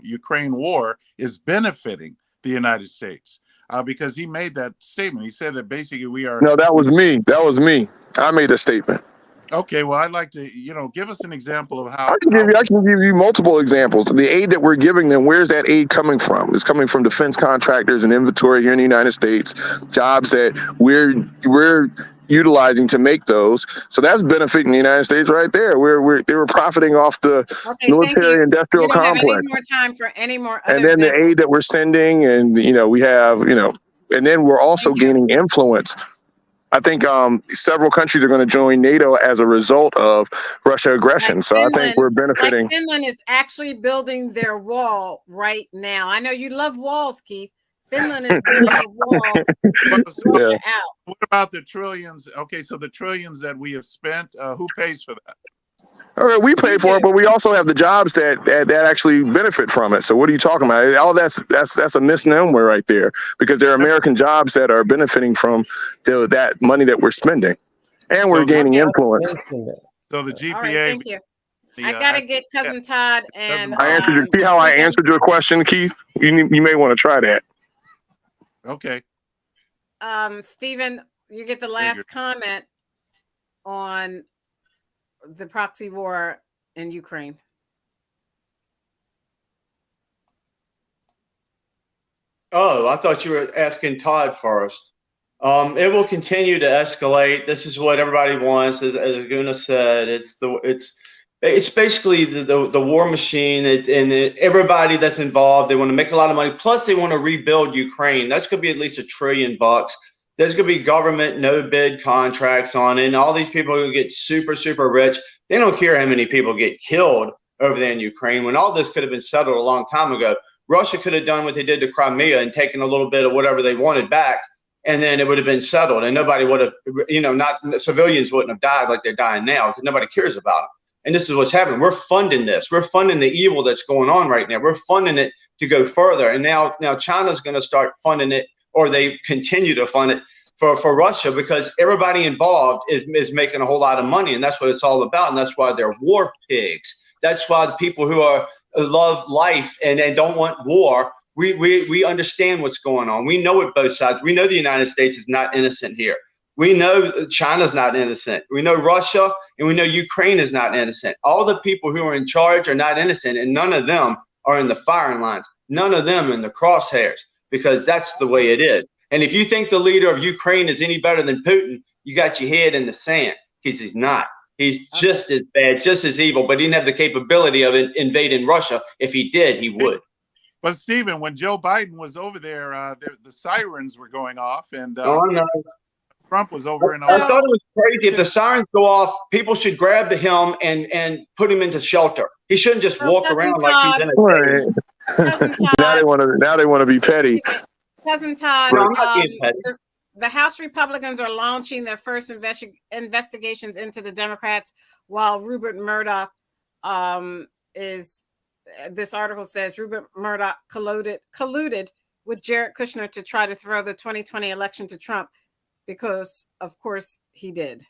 Ukraine war is benefiting the United States, because he made that statement. He said that basically we are. No, that was me. That was me. I made a statement. Okay, well, I'd like to, give us an example of how. I can give you multiple examples. The aid that we're giving them, where's that aid coming from? It's coming from defense contractors and inventory here in the United States, jobs that we're utilizing to make those. So that's benefiting the United States right there. They were profiting off the military industrial complex. We don't have any more time for any more other and then examples. the aid that we're sending, and we have, and then we're also gaining influence. I think several countries are going to join NATO as a result of Russia aggression. Like so Finland, I think we're benefiting. Like Finland is actually building their wall right now. I know you love walls, Keith. Finland is building a wall Russia out. What about the trillions? Okay, so the trillions that we have spent, who pays for that? Okay, we pay for it, but we also have the jobs that actually benefit from it. So what are you talking about? All that's a misnomer right there, because there are American jobs that are benefiting from that money that we're spending, and we're gaining influence. So the GPA. All right, thank you. I gotta get Cousin Todd and. I answered see how I answered your question, Keith? You may want to try that. Okay. Stephen, you get the last comment on the proxy war in Ukraine. Oh, I thought you were asking Todd first. It will continue to escalate. This is what everybody wants, as Aguna said. It's basically the war machine, and everybody that's involved. They want to make a lot of money. Plus, they want to rebuild Ukraine. That's going to be at least $1 trillion. There's going to be government no bid contracts on it, and all these people who get super, super rich. They don't care how many people get killed over there in Ukraine, when all this could have been settled a long time ago. Russia could have done what they did to Crimea and taken a little bit of whatever they wanted back, and then it would have been settled, and nobody would have, civilians wouldn't have died like they're dying now, because nobody cares about them. And this is what's happening. We're funding this. We're funding the evil that's going on right now. We're funding it to go further. And now China's going to start funding it, or they continue to fund it for Russia, because everybody involved is making a whole lot of money. And that's what it's all about. And that's why they're war pigs. That's why the people who love life and they don't want war, we understand what's going on. We know it both sides. We know the United States is not innocent here. We know China's not innocent. We know Russia and we know Ukraine is not innocent. All the people who are in charge are not innocent, and none of them are in the firing lines. None of them in the crosshairs, because that's the way it is. And if you think the leader of Ukraine is any better than Putin, you got your head in the sand, because he's not. He's just as bad, just as evil, but he didn't have the capability of invading Russia. If he did, he would. But Stephen, when Joe Biden was over there, the sirens were going off, and no. Trump was over in. I thought it was crazy. If the sirens go off, people should grab him and put him into shelter. He shouldn't just walk around like he's in a. Cousin Todd, now they want to be petty. Cousin Todd, No, I'm not being petty. The House Republicans are launching their first investigations into the Democrats, while Rupert Murdoch this article says Rupert Murdoch colluded with Jared Kushner to try to throw the 2020 election to Trump, because of course he did.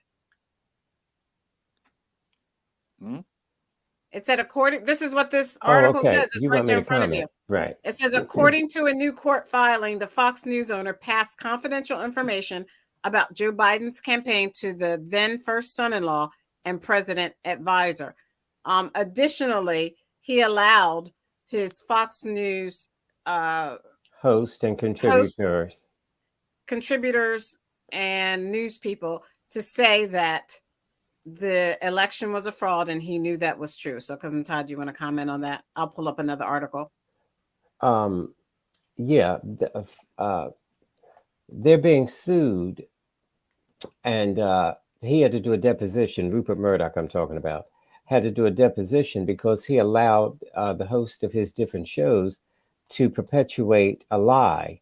It said, this is what this article says. It's right there in front of you. Right. It says, according to a new court filing, the Fox News owner passed confidential information about Joe Biden's campaign to the then first son-in-law and president advisor. Additionally, he allowed his Fox News host and contributors and news people to say that the election was a fraud, and he knew that was true. So, Cousin Todd, you want to comment on that? I'll pull up another article. Yeah, they're being sued, and he had to do a deposition. Rupert Murdoch, I'm talking about, had to do a deposition because he allowed the host of his different shows to perpetuate a lie,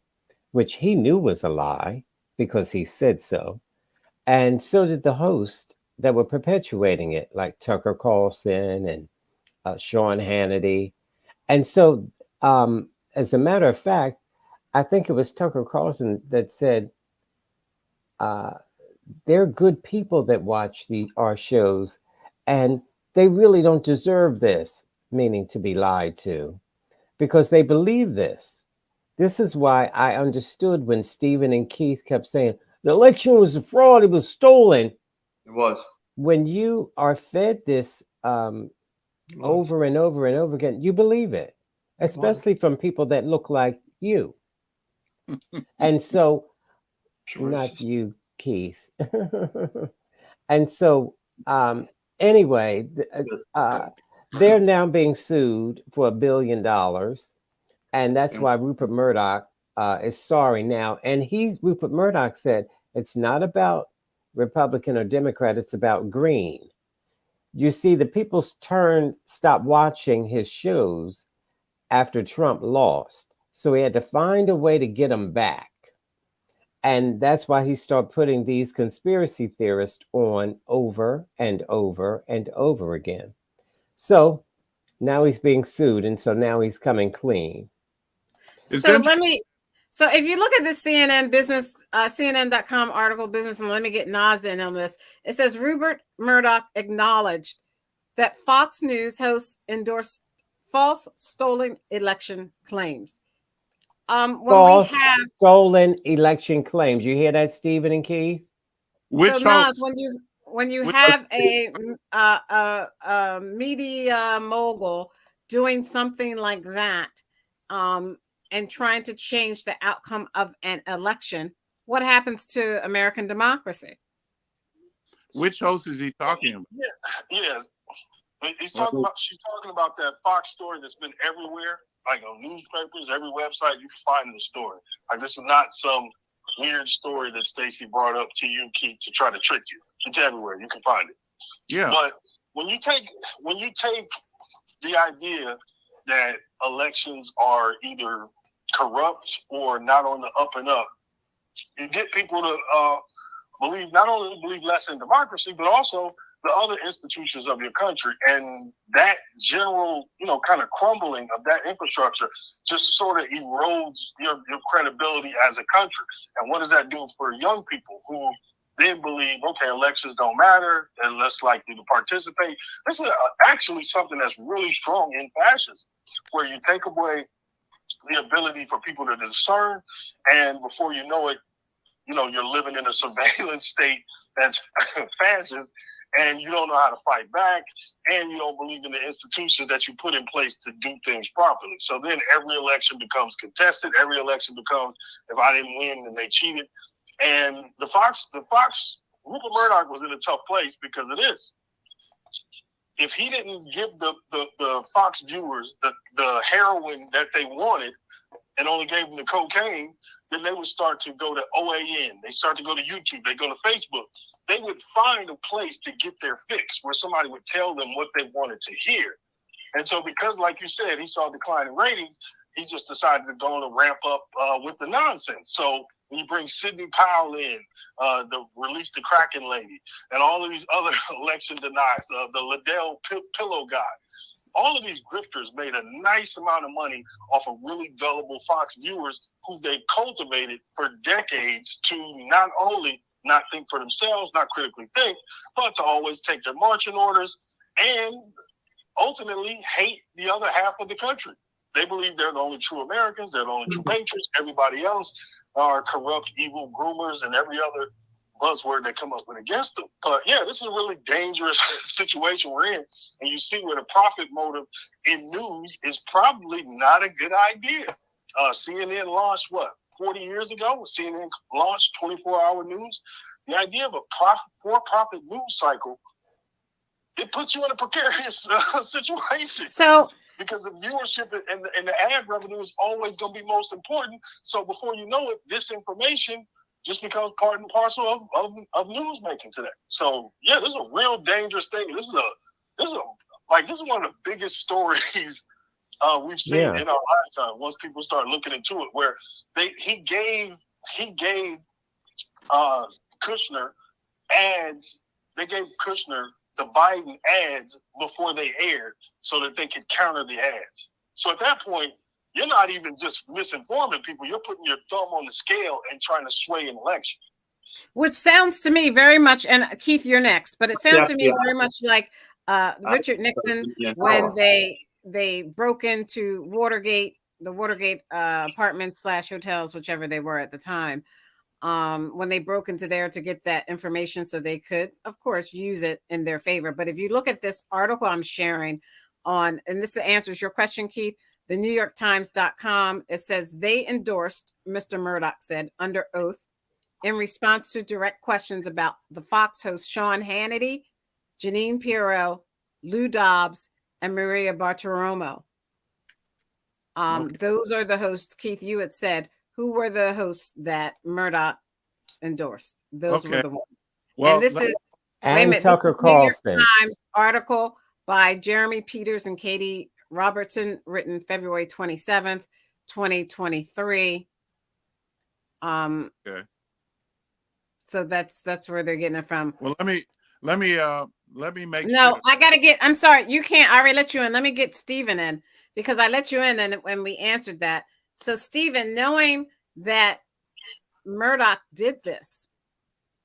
which he knew was a lie because he said so, and so did the host that were perpetuating it, like Tucker Carlson and Sean Hannity. And so, as a matter of fact, I think it was Tucker Carlson that said, they're good people that watch our shows, and they really don't deserve this, meaning to be lied to, because they believe this. This is why I understood when Stephen and Keith kept saying the election was a fraud, it was stolen. It was. When you are fed this over and over and over again, you believe it, especially from people that look like you. And so, not you, Keith. And so, anyway, they're now being sued for $1 billion. And that's why Rupert Murdoch is sorry now. And Rupert Murdoch said it's not about Republican or Democrat, it's about green. You see, the people stopped watching his shows after Trump lost. So he had to find a way to get them back. And that's why he started putting these conspiracy theorists on over and over and over again. So now he's being sued, and so now he's coming clean. So if you look at the CNN business, CNN.com article, business, and let me get Nas in on this. It says Rupert Murdoch acknowledged that Fox News hosts endorsed false stolen election claims. False stolen election claims. You hear that, Stephen and Keith? So Nas, when you have a media mogul doing something like that, and trying to change the outcome of an election, what happens to American democracy? Which host is he talking about? Yeah. She's talking about that Fox story that's been everywhere, like on newspapers, every website you can find the story. Like, this is not some weird story that Stacey brought up to you, Keith, to try to trick you. It's everywhere. You can find it. Yeah. But when you take the idea that elections are either corrupt or not on the up and up, you get people to not only believe less in democracy, but also the other institutions of your country. And that general, kind of crumbling of that infrastructure just sort of erodes your credibility as a country. And what does that do for young people who then believe, okay, elections don't matter, and less likely to participate? This is actually something that's really strong in fascism, where you take away the ability for people to discern, and before you know it, you're living in a surveillance state that's fascist, and you don't know how to fight back, and you don't believe in the institutions that you put in place to do things properly. So then every election becomes contested. Every election becomes, if I didn't win, then they cheated. And the Fox, Rupert Murdoch was in a tough place because of this. If he didn't give the Fox viewers the heroin that they wanted and only gave them the cocaine, then they would start to go to OAN. They start to go to YouTube. They go to Facebook. They would find a place to get their fix where somebody would tell them what they wanted to hear. And so because, like you said, he saw a decline in ratings, he just decided to go and ramp up with the nonsense. So when you bring Sidney Powell in, the release the Kraken lady, and all of these other election deniers, the Liddell pillow guy, all of these grifters made a nice amount of money off of really gullible Fox viewers who they cultivated for decades to not only not think for themselves, not critically think, but to always take their marching orders and ultimately hate the other half of the country. They believe they're the only true Americans, they're the only true patriots. Everybody else are corrupt, evil groomers, and every other buzzword they come up with against them. But yeah, this is a really dangerous situation we're in. And you see where the profit motive in news is probably not a good idea. CNN launched 40 years ago? CNN launched 24-hour news. The idea of a for-profit news cycle, it puts you in a precarious situation. So, because the viewership and the ad revenue is always going to be most important. So before you know it, disinformation just becomes part and parcel of news making today. So yeah, this is a real dangerous thing. This is one of the biggest stories we've seen in our lifetime. Once people start looking into it, where he gave Kushner ads. They gave Kushner the Biden ads before they aired so that they could counter the ads. So at that point, you're not even just misinforming people. You're putting your thumb on the scale and trying to sway an election. Which sounds to me very much, and Keith, you're next, but it sounds to me very much like Richard Nixon when they broke into the Watergate apartments / hotels, whichever they were at the time. When they broke into there to get that information so they could, of course, use it in their favor. But if you look at this article I'm sharing on, and this answers your question, Keith, the NewYorkTimes.com, it says they endorsed, Mr. Murdoch said, under oath, in response to direct questions about the Fox hosts Sean Hannity, Jeanine Pirro, Lou Dobbs, and Maria Bartiromo. Those are the hosts, Keith, you had said. Who were the hosts that Murdoch endorsed? Those were the ones. Well, and this is Tucker Carlson. New York Times article by Jeremy Peters and Katie Robertson, written February 27th, 2023. Okay. So that's where they're getting it from. Well, let me make sure. I'm sorry, you can't. I already let you in. Let me get Stephen in, because I let you in and when we answered that. So Stephen, knowing that Murdoch did this,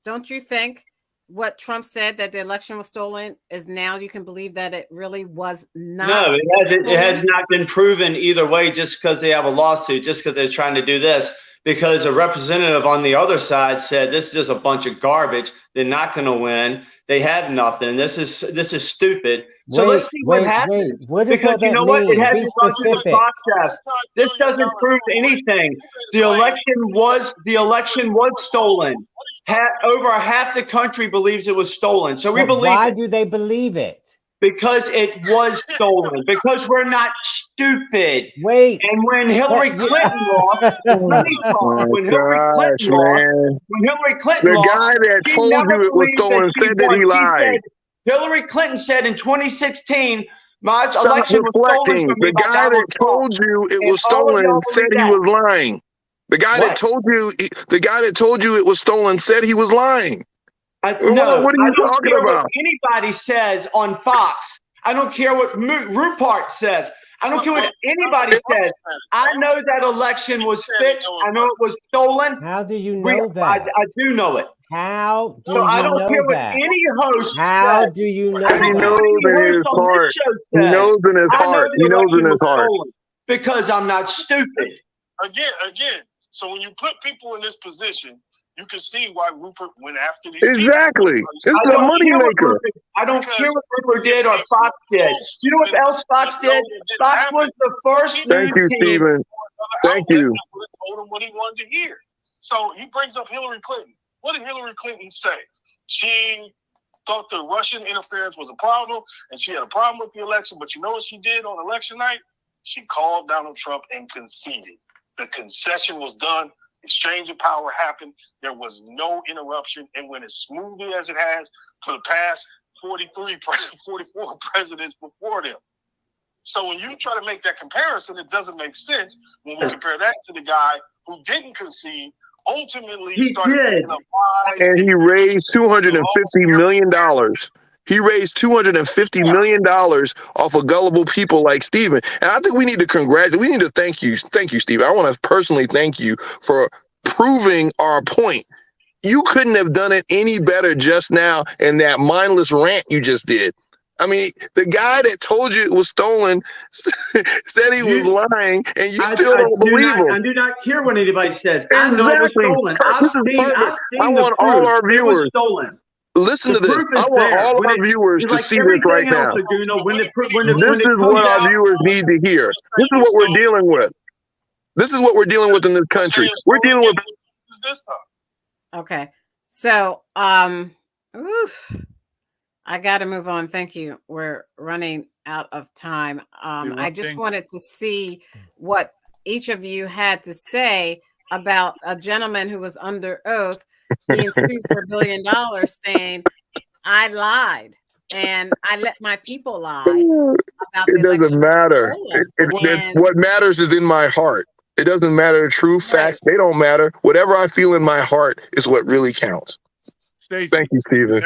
don't you think what Trump said, that the election was stolen, is now you can believe that it really was not? No, it has not been proven either way, just because they have a lawsuit, just because they're trying to do this. Because a representative on the other side said this is just a bunch of garbage. They're not going to win. They have nothing. This is stupid. So let's see what happens. What does because that you know mean? what? It has Be to go through the specific. process. This doesn't prove anything. The election was stolen. Over half the country believes it was stolen. So we believe. Why do they believe it? Because it was stolen. Because we're not stupid. Wait. And when Hillary Clinton lost, when Hillary Clinton lost, the guy that told you it was stolen said that he lied. Hillary Clinton said in 2016, my election was stolen from me. The guy that told you it was stolen said he was lying. The guy that told you it was stolen said he was lying. What are you talking about? What anybody says on Fox. I don't care what Rupert says. I don't care what anybody says. I know that election was fixed. I know it was stolen. How do you know that? I do know it. How do you I don't know care what that? any host How says. do you know He knows in his heart. He knows in his heart. He knows in his heart. Because I'm not stupid. Again. So when you put people in this position, you can see why Rupert went after these Exactly. people. It's a money maker. I don't care what Rupert did or Fox did. You know what else Fox did? Fox was the first. Thank you, Stephen. Thank you. Told him what he wanted to hear. So he brings up Hillary Clinton. What did Hillary Clinton say? She thought the Russian interference was a problem, and she had a problem with the election. But you know what she did on election night? She called Donald Trump and conceded. The concession was done. Exchange of power happened. There was no interruption. And went as smoothly as it has for the past 44 presidents before them. So when you try to make that comparison, it doesn't make sense when we compare that to the guy who didn't concede, ultimately started making up lies. And he raised $250 million. He raised $250 million off of gullible people like Stephen. And I think we need to thank you. Thank you, Stephen. I want to personally thank you for proving our point. You couldn't have done it any better just now in that mindless rant you just did. I mean, the guy that told you it was stolen said he was lying, and you still don't believe him. I do not care what anybody says. I know it was stolen. I've seen I want all our viewers. Listen to this. I want all our viewers to see this right now. This is what our viewers need to hear. This is what we're dealing with. This is what we're dealing with in this country. We're dealing with. Okay. So, I got to move on. Thank you. We're running out of time. I just wanted to see what each of you had to say about a gentleman who was under oath being sued for $1 billion, saying, I lied and I let my people lie about the It doesn't matter. What matters is in my heart. It doesn't matter the true facts. They don't matter. Whatever I feel in my heart is what really counts. Stacey, thank you, Stephen.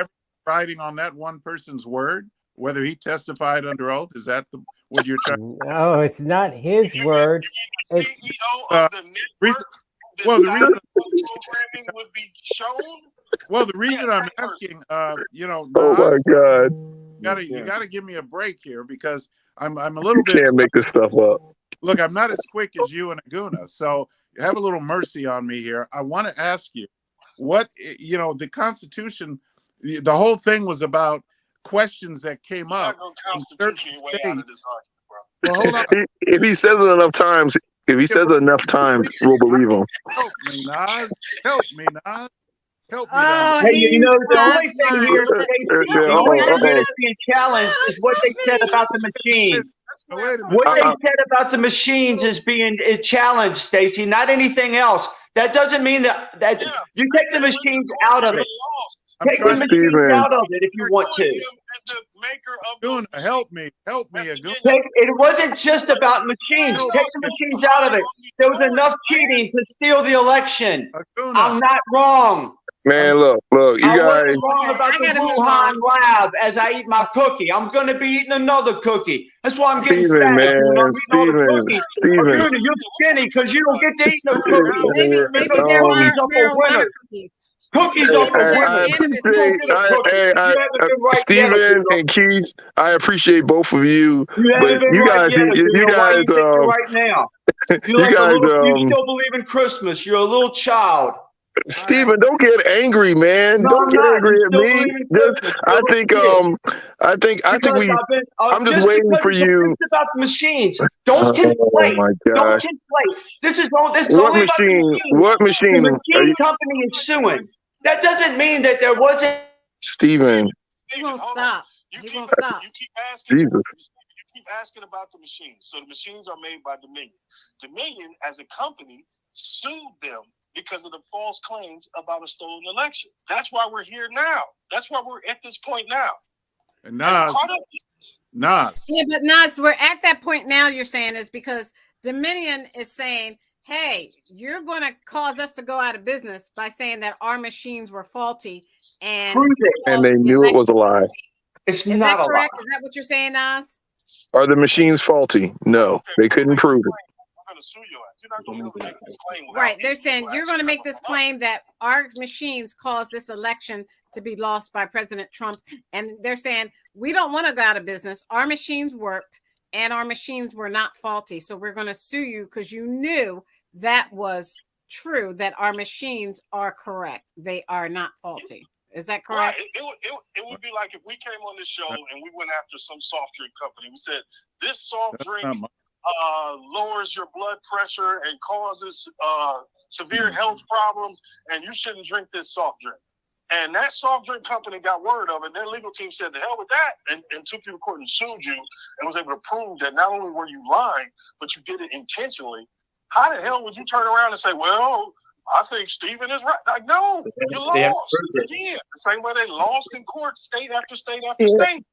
Writing on that one person's word, whether he testified under oath, is that what you're trying? No, it's not his word. CEO of the network Well, the reason programming would be shown. Well, the reason I'm asking, you know, Oh my God, you gotta give me a break here because I'm a little you bit. can't make this stuff up. Look, I'm not as quick as you and Aguna, so have a little mercy on me here. I want to ask you, what, you know, the Constitution, the whole thing was about questions that came up in certain states. Well, hold on. If he says it enough times, we'll believe him. Help me, Nas. Help me, Nas. Help me. Oh, Hey, you know, the he's only thing here, done. Stacey, Yeah, the only thing uh-oh. that's being challenged is what they said about the machines. Wait a minute. What they said about the machines is being challenged, Stacey, not anything else. That doesn't mean that you take the machines out of it. Take the machines out of it if you want to. Aguna, help me, Aguna. It wasn't just about machines. Take the machines out of it. There was enough cheating to steal the election. Aguna. I'm not wrong. Man, look, you I guys. wasn't wrong about the Wuhan lab as I eat my cookie. I'm going to be eating another cookie. That's why I'm getting Steven, fat. man, I'm eating all the cookies. Steven. Aguna, you're skinny because you don't get to eat no cookies. Maybe they're Cookies are for marijuana winners. cookies. Cookies are for I winners. Steven and Keith, I appreciate both of you. You But haven't been you right guys, yet. you Why guys, you think you're right now? you guys, You still believe in Christmas. You're a little child. Steven, don't get angry, man. No, Don't I'm get not. angry You at still me. believe in Just, Christmas. I think I'm just waiting for you. It's about the machines. Don't conflate. Oh my Don't gosh. conflate. This is only What about the machine? machines. What The machine? machine company is suing. That doesn't mean that there wasn't. Steven. He won't stop. He won't stop. You keep asking. Jesus. You keep asking about the machines. So the machines are made by Dominion. Dominion, as a company, sued them because of the false claims about a stolen election. That's why we're here now. That's why we're at this point now. And Nas. Yeah, but Nas, we're at that point now. You're saying is because Dominion is saying, "Hey, you're going to cause us to go out of business by saying that our machines were faulty." And they knew it was a lie. It's is not that a correct? lie. Is that what you're saying, Nas? Are the machines faulty? No, they couldn't prove it. I'm going to sue you. You're not going to be able to make this claim. Right. They're saying you're going to make this claim that our machines caused this election to be lost by President Trump. And they're saying we don't want to go out of business. Our machines worked and our machines were not faulty. So we're going to sue you because you knew that was true, that our machines are correct. They are not faulty. Is that correct? Right. It would be like if we came on this show and we went after some soft drink company. We said, this soft drink lowers your blood pressure and causes severe health problems, and you shouldn't drink this soft drink. And that soft drink company got word of it. Their legal team said, the hell with that, and took you to court and sued you and was able to prove that not only were you lying, but you did it intentionally. How the hell would you turn around and say, well, I think Steven is right? Like, no, you lost again. The same way they lost in court, state after state after state.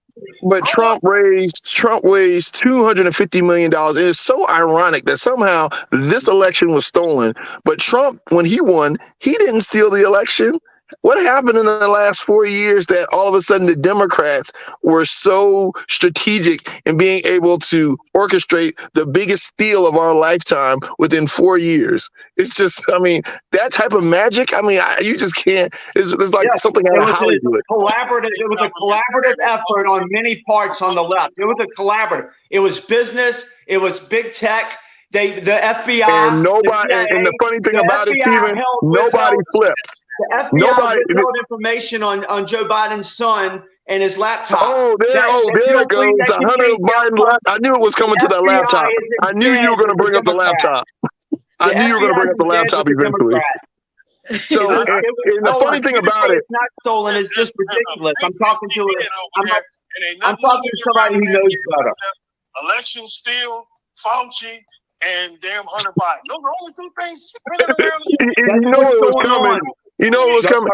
But Trump raised $250 million. It is so ironic that somehow this election was stolen. But Trump, when he won, he didn't steal the election. What happened in the last 4 years that all of a sudden the Democrats were so strategic in being able to orchestrate the biggest steal of our lifetime within 4 years? It's just, I mean, that type of magic, I mean, you just can't, it's like something out of Hollywood. It was a collaborative effort on many parts on the left. It was a collaborative. It was business. It was big tech. The FBI. And nobody, and the funny thing about it, Steven, nobody flipped. The FBI withheld information on Joe Biden's son and his laptop. There it goes. The Hunter Biden laptop. I knew it was coming to that laptop. I knew you were going to bring up the laptop. I knew you were going to bring up the laptop eventually. So, and the funny thing about it, it's not stolen. It's just ridiculous. I'm talking to somebody who knows better. Election steal, Fauci, and damn Hunter Biden. Those are only two things spinning around. You know it was coming. You know it was coming.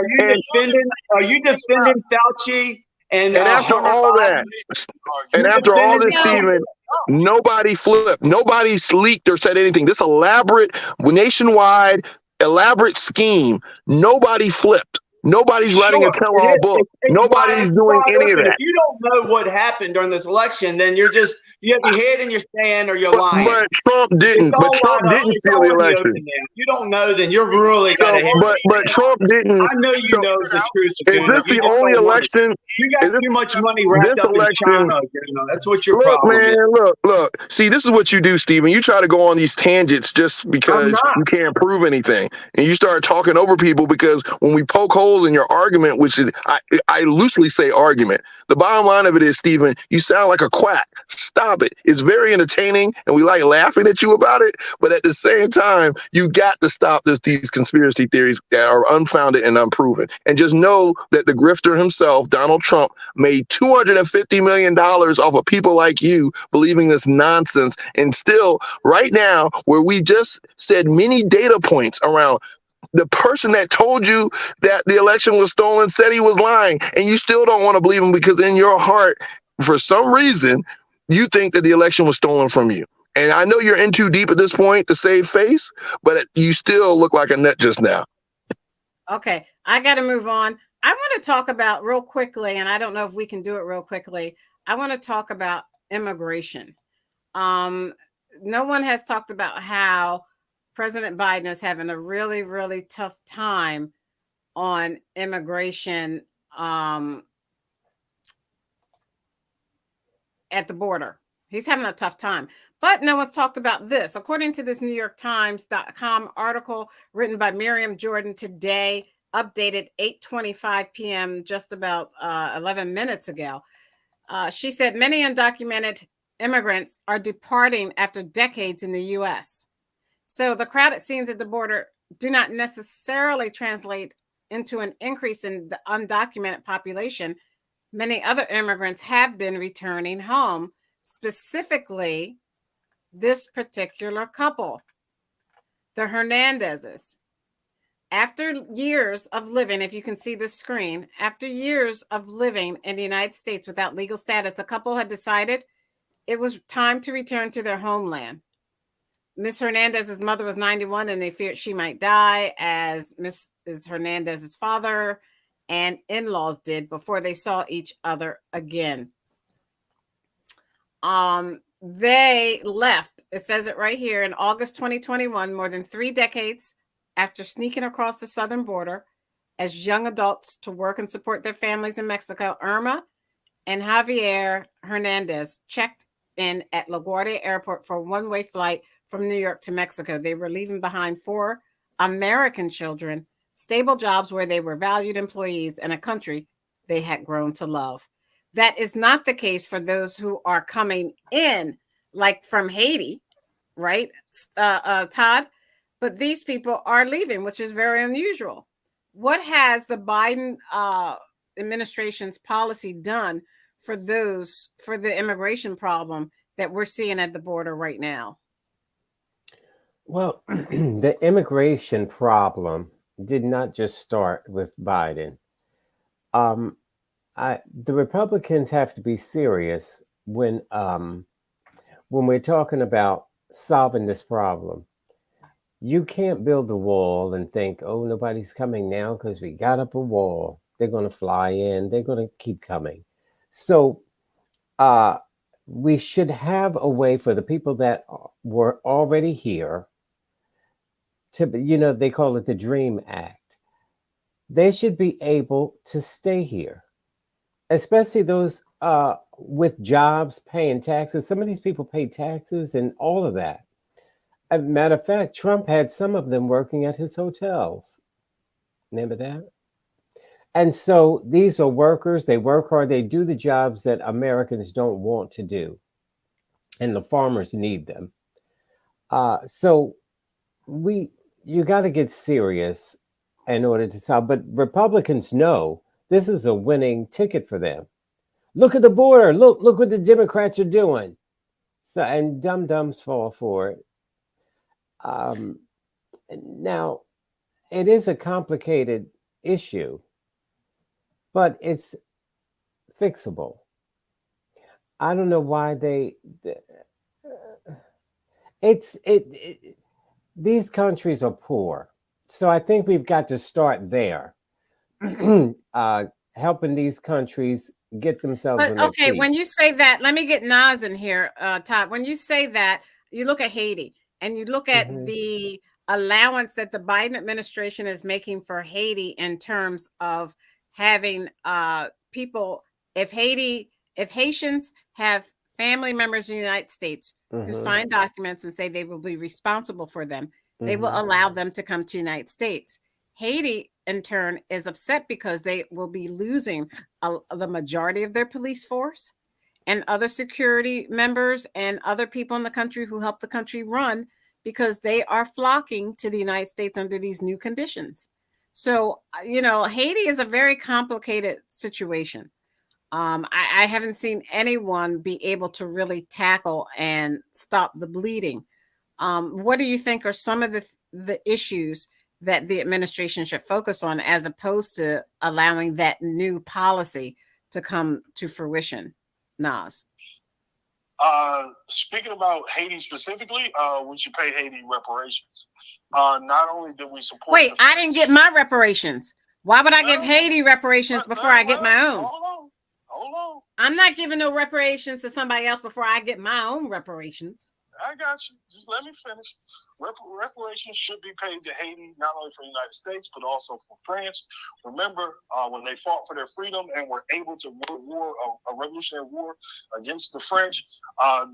Are you defending Fauci? And after all that, and after all this, Steven, nobody flipped. Nobody leaked or said anything. This elaborate, nationwide, elaborate scheme, nobody flipped. Nobody's writing a tell-all book. Nobody's doing any of that. If you don't know what happened during this election, then you're just You have your head in your sand or you're lying. But Trump didn't. But Trump didn't steal the election. If you don't know, then you're really So, got to. but Trump didn't. I know you So, know the truth. is this the only election? You got too much money wrapped This up election, in China. That's what your look, problem man, is. look. See, this is what you do, Stephen. You try to go on these tangents just because you can't prove anything, and you start talking over people because when we poke holes in your argument, which is I loosely say argument, the bottom line of it is, Stephen, you sound like a quack. Stop it. It's very entertaining, and we like laughing at you about it. But at the same time, you got to stop these conspiracy theories that are unfounded and unproven, and just know that the grifter himself, Donald Trump, made $250 million off of people like you believing this nonsense. And still, right now, where we just said many data points around the person that told you that the election was stolen said he was lying, and you still don't want to believe him because in your heart, for some reason, you think that the election was stolen from you. And I know you're in too deep at this point to save face, but you still look like a nut just now. Okay, I got to move on. I want to talk about real quickly, and I don't know if we can do it real quickly. I want to talk about immigration. No one has talked about how President Biden is having a really, really tough time on immigration at the border. He's having a tough time. But no one's talked about this. According to this New York Times.com article written by Miriam Jordan today, updated 8:25 p.m., just about 11 minutes ago, she said many undocumented immigrants are departing after decades in the U.S. So the crowded scenes at the border do not necessarily translate into an increase in the undocumented population. Many other immigrants have been returning home, specifically this particular couple, the Hernandezes. After years of living, if you can see the screen, after years of living in the United States without legal status, the couple had decided it was time to return to their homeland. Miss Hernandez's mother was 91 and they feared she might die, as Mrs. Hernandez's father and in-laws did before they saw each other again. They left, it says it right here, in August 2021, more than 3 decades after sneaking across the southern border as young adults to work and support their families in Mexico. Irma and Javier Hernandez checked in at LaGuardia Airport for a one-way flight from New York to Mexico. They were leaving behind 4 American children, stable jobs where they were valued employees, and a country they had grown to love. That is not the case for those who are coming in, like from Haiti, right, Todd? But these people are leaving, which is very unusual. What has the Biden administration's policy done for the immigration problem that we're seeing at the border right now? Well, the immigration problem did not just start with Biden. The Republicans have to be serious when we're talking about solving this problem. You can't build a wall and think, oh, nobody's coming now because we got up a wall. They're going to fly in. They're going to keep coming. So we should have a way for the people that were already here to, they call it the DREAM Act. They should be able to stay here, especially those with jobs, paying taxes. Some of these people pay taxes and all of that. As a matter of fact, Trump had some of them working at his hotels. Remember that? And so these are workers. They work hard. They do the jobs that Americans don't want to do. And the farmers need them. So you got to get serious in order to solve. But Republicans know this is a winning ticket for them. Look at the border. Look what the Democrats are doing. So, and dum-dums fall for it. Now, it is a complicated issue, but it's fixable. I don't know why these countries are poor. So I think we've got to start there, helping these countries get themselves But on their okay, feet. when you say that, let me get Nas in here, Todd. When you say that, you look at Haiti and you look at the allowance that the Biden administration is making for Haiti in terms of having people, if Haitians have family members in the United States who sign documents and say they will be responsible for them, they will allow them to come to the United States. Haiti, in turn, is upset because they will be losing the majority of their police force and other security members and other people in the country who help the country run, because they are flocking to the United States under these new conditions. So, Haiti is a very complicated situation. I haven't seen anyone be able to really tackle and stop the bleeding. What do you think are some of the issues that the administration should focus on, as opposed to allowing that new policy to come to fruition? Nas? Speaking about Haiti specifically, we should pay Haiti reparations. Not only did we support. Wait, I didn't get my reparations. Why would I give Haiti reparations before I get my own? Hold on. I'm not giving no reparations to somebody else before I get my own reparations. I got you. Just let me finish. Reparations should be paid to Haiti, not only for the United States, but also for France. Remember, when they fought for their freedom and were able to win a revolutionary war against the French,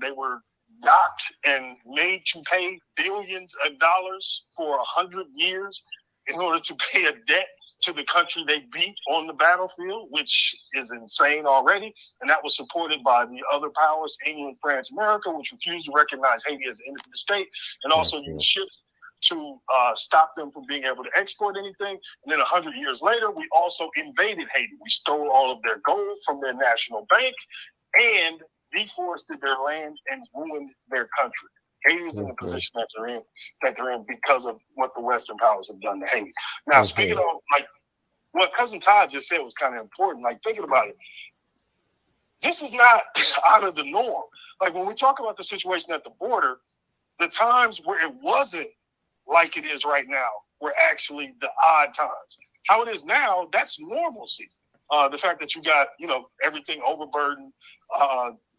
they were docked and made to pay billions of dollars for 100 years in order to pay a debt to the country they beat on the battlefield, which is insane already. And that was supported by the other powers, England, France, America, which refused to recognize Haiti as an independent state, and also used ships to stop them from being able to export anything. And then 100 years later, we also invaded Haiti. We stole all of their gold from their national bank and deforested their land and ruined their country. Haiti is in the position that they're in because of what the Western powers have done to Haiti. Now, speaking of, like, what Cousin Todd just said was kind of important. Like, thinking about it, this is not out of the norm. Like, when we talk about the situation at the border, the times where it wasn't like it is right now were actually the odd times. How it is now, that's normalcy. The fact that you got, everything overburdened.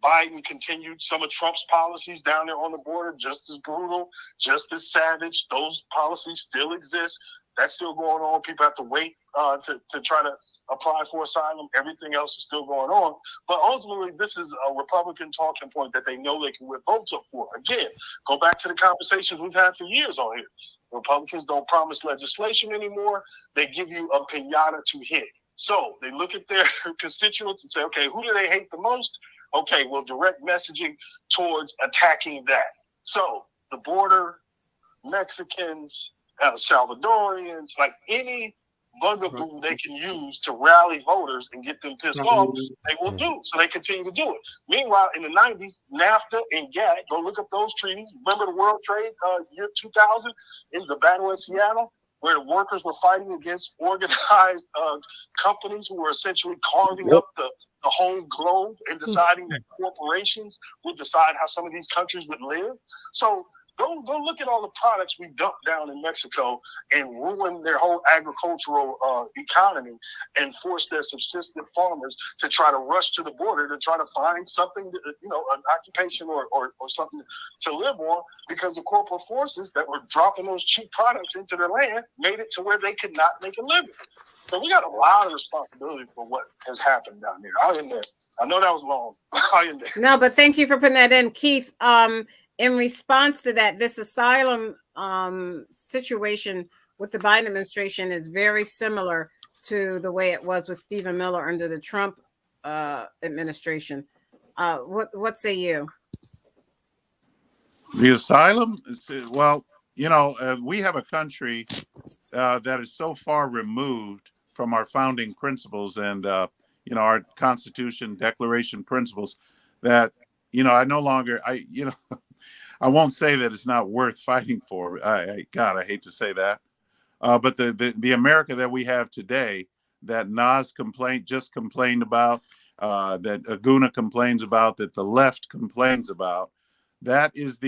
Biden continued some of Trump's policies down there on the border, just as brutal, just as savage. Those policies still exist. That's still going on. People have to wait to try to apply for asylum. Everything else is still going on. But ultimately, this is a Republican talking point that they know they can whip votes up for. Again, go back to the conversations we've had for years on here. Republicans don't promise legislation anymore. They give you a pinata to hit. So they look at their constituents and say, okay, who do they hate the most? Okay, well, direct messaging towards attacking that. So the border, Mexicans, Salvadorians, like any bugaboo they can use to rally voters and get them pissed off, they will do. So they continue to do it. Meanwhile, in the 90s, NAFTA and GATT, go look up those treaties. Remember the World Trade year 2000 in the battle in Seattle, where the workers were fighting against organized companies who were essentially carving up the whole globe and deciding that corporations would decide how some of these countries would live. So go look at all the products we dumped down in Mexico and ruined their whole agricultural economy and forced their subsistent farmers to try to rush to the border to try to find something, an occupation or something to live on, because the corporate forces that were dropping those cheap products into their land made it to where they could not make a living. So we got a lot of responsibility for what has happened down there. I know that was long. No, but thank you for putting that in, Keith. In response to that, this asylum situation with the Biden administration is very similar to the way it was with Stephen Miller under the Trump administration. What say you? The asylum? Well, we have a country that is so far removed from our founding principles and, our Constitution, Declaration principles that, I no longer, I won't say that it's not worth fighting for. God, I hate to say that. But the America that we have today, that Nas just complained about, that Aguna complains about, that the left complains about, that is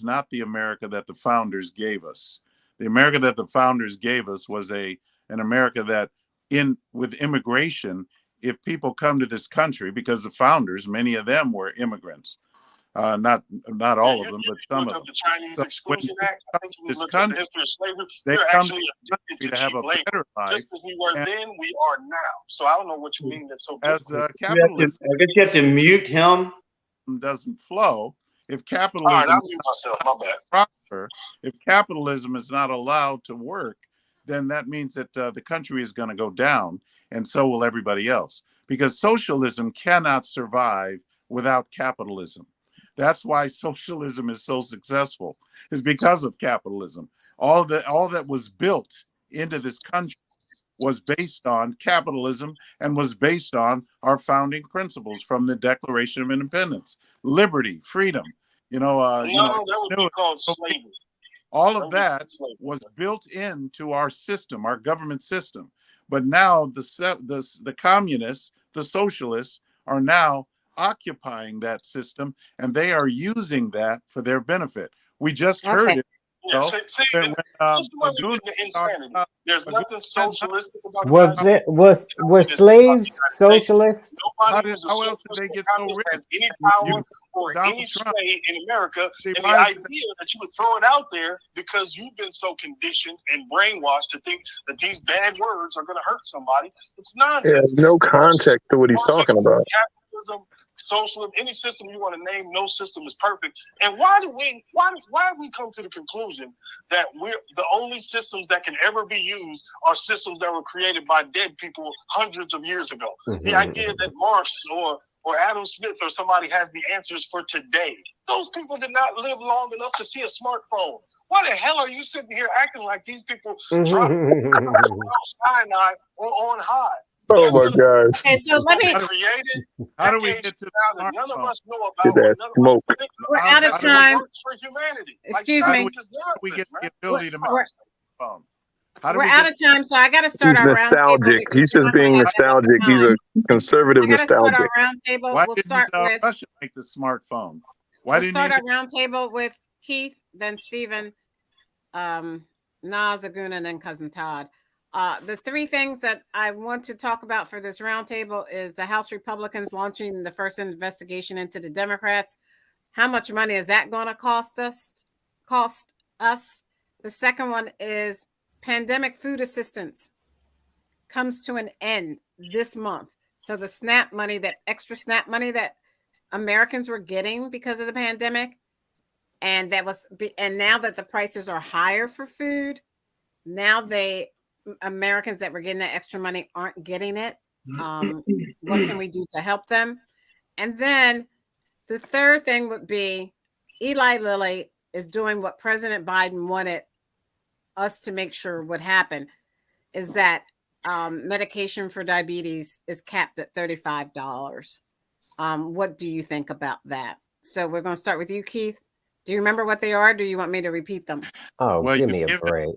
not the America that the founders gave us. The America that the founders gave us was an America that with immigration if people come to this country, because the founders, many of them were immigrants, not all of them, but some of them. The Chinese So Exclusion Act. I think you this look at the country, history of slavery. they They're come actually addicted to have cheap a labor. better life. Just as we were and then, we are now. So I don't know what you mean that's so as different. capitalism I guess you have to mute him. doesn't flow, if All right, capitalism I'll mute myself. My bad. prosper, if capitalism is not allowed to work, then that means that the country is going to go down, and so will everybody else. Because socialism cannot survive without capitalism. That's why socialism is so successful, is because of capitalism. All that was built into this country was based on capitalism and was based on our founding principles from the Declaration of Independence: liberty, freedom. That would be called slavery. All of that was built into our system, our government system. But now the communists, the socialists, are now occupying that system, and they are using that for their benefit. We just heard it. Yeah, when, there's nothing socialistic about it. Were slaves socialist? How else did they get so rich? Has any power or any sway in America? And the idea that you would throw it out there because you've been so conditioned and brainwashed to think that these bad words are going to hurt somebody, it's nonsense. Yeah, no context to what he's talking about. Capitalism, socialism, any system you want to name, no system is perfect. And why we come to the conclusion that the only systems that can ever be used are systems that were created by dead people hundreds of years ago? Mm-hmm. The idea that Marx or Adam Smith or somebody has the answers for today. Those people did not live long enough to see a smartphone. Why the hell are you sitting here acting like these people dropped Sinai on high? Oh my gosh. Okay, so let me. How do we get to the none of us know about smoke? We're out of time. For humanity. Excuse me. We get the ability to make phone. We're out of time, so I got to start our nostalgic. He's just being nostalgic. He's a conservative nostalgic. Start our roundtable. Why we'll didn't start with Russia make the smartphone? Why we'll start our roundtable with Keith, then Stephen, Nas, Aguna, and then Cousin Todd. The three things that I want to talk about for this roundtable is the House Republicans launching the first investigation into the Democrats. How much money is that going to cost us? The second one is pandemic food assistance comes to an end this month. So the SNAP money, that extra SNAP money that Americans were getting because of the pandemic, and now that the prices are higher for food, now Americans that were getting that extra money aren't getting it. What can we do to help them? And then the third thing would be Eli Lilly is doing what President Biden wanted us to make sure would happen, is that medication for diabetes is capped at $35. What do you think about that? So we're going to start with you, Keith. Do you remember what they are? Do you want me to repeat them? Oh, well, give me a break.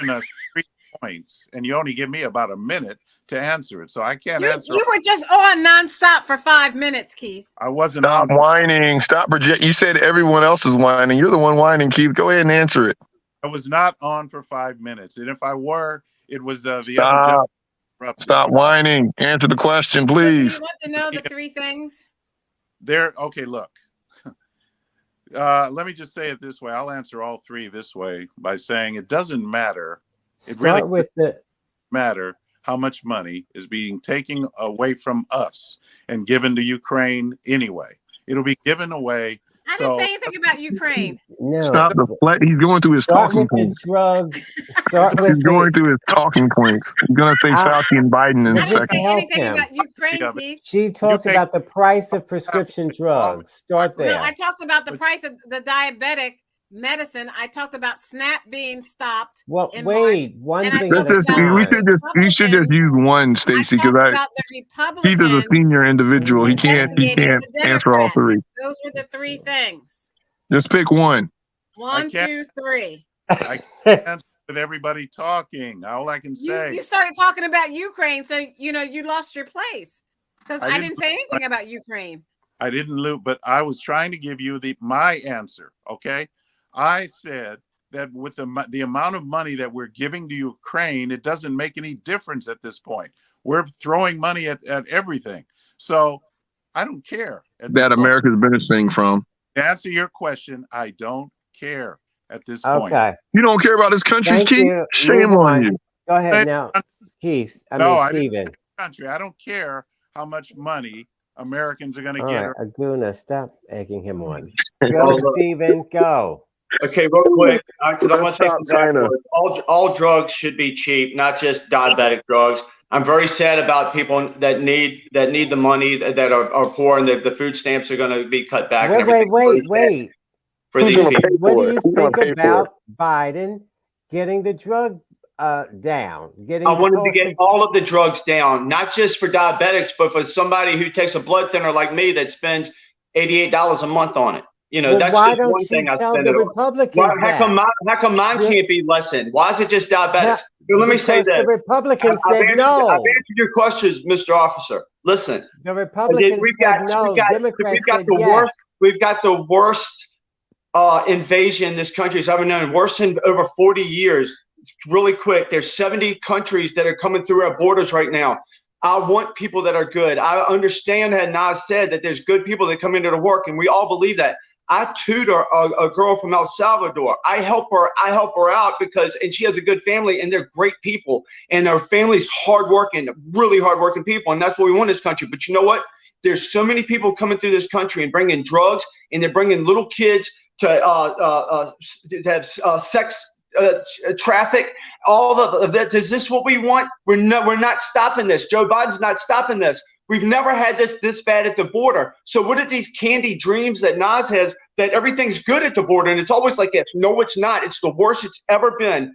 Us 3 points, and you only give me about a minute to answer it, so I can't answer. You were just on nonstop for 5 minutes, Keith. I wasn't. Stop whining. Stop project. You said everyone else is whining. You're the one whining, Keith. Go ahead and answer it. I was not on for 5 minutes, and if I were, it was the Stop. other gentleman. Stop whining. Answer the question, please. Do you want to know the three things? Okay, look. Let me just say it this way. I'll answer all three this way by saying it doesn't matter. It really doesn't matter how much money is being taken away from us and given to Ukraine anyway. It'll be given away. I didn't say anything about Ukraine. No. Stop he's going through his talking points. He's going through his talking points. He's going to say Fauci and Biden in a second. I didn't say anything about Ukraine, Keith. She talked about the price of prescription drugs. Start there. No, I talked about the price of the diabetic medicine. I talked about SNAP being stopped. Well, wait, one thing. You should just use one, Stacey, because Keith is a senior individual. He can't answer all three. Those were the three things. Just pick one. 1, 2, 3. I can't answer with everybody talking. All I can say. You started talking about Ukraine, so you lost your place because I didn't say anything about Ukraine. I didn't lose, but I was trying to give you my answer. Okay. I said that with the amount of money that we're giving to Ukraine, it doesn't make any difference at this point. We're throwing money at everything. So I don't care. That America's benefiting from. To answer your question, I don't care at this point. Okay. You don't care about this country, Thank Keith? you. Shame Move on you. Go ahead now, Keith. I No, mean, I didn't Stephen. say country. I don't care how much money Americans are going to All get. right, Aguna, stop egging him on. Go, Stephen, go. Okay, real quick, because I want to take Stop this China. backwards. All drugs should be cheap, not just diabetic drugs. I'm very sad about people that need the money that are poor, and the food stamps are going to be cut back. Wait, and everything. wait. For these people. What do you think about Biden getting the drug down? I want him to get all of the drugs down, not just for diabetics, but for somebody who takes a blood thinner like me that spends $88 a month on it. You know, that's why just don't one you thing I tell spend the it on. Republicans How come mine can't be lessened? Why is it just diabetics? Let me say this. The Republicans said I've no. answered your questions, Mr. Officer. Listen. The Republicans said no. Democrats said yes. We've got the worst invasion this country has ever known, worse than over 40 years. Really quick, there's 70 countries that are coming through our borders right now. I want people that are good. I understand that Nas said that there's good people that come into the work, and we all believe that. I tutor a girl from El Salvador. I help her out and she has a good family, and they're great people, and their family's hardworking, really hardworking people, and that's what we want in this country. But you know what? There's so many people coming through this country and bringing drugs, and they're bringing little kids to have sex traffic. All of that. Is this what we want? We're not stopping this. Joe Biden's not stopping this. We've never had this bad at the border. So what is these candy dreams that Nas has that everything's good at the border? And it's always like this. No, it's not. It's the worst it's ever been.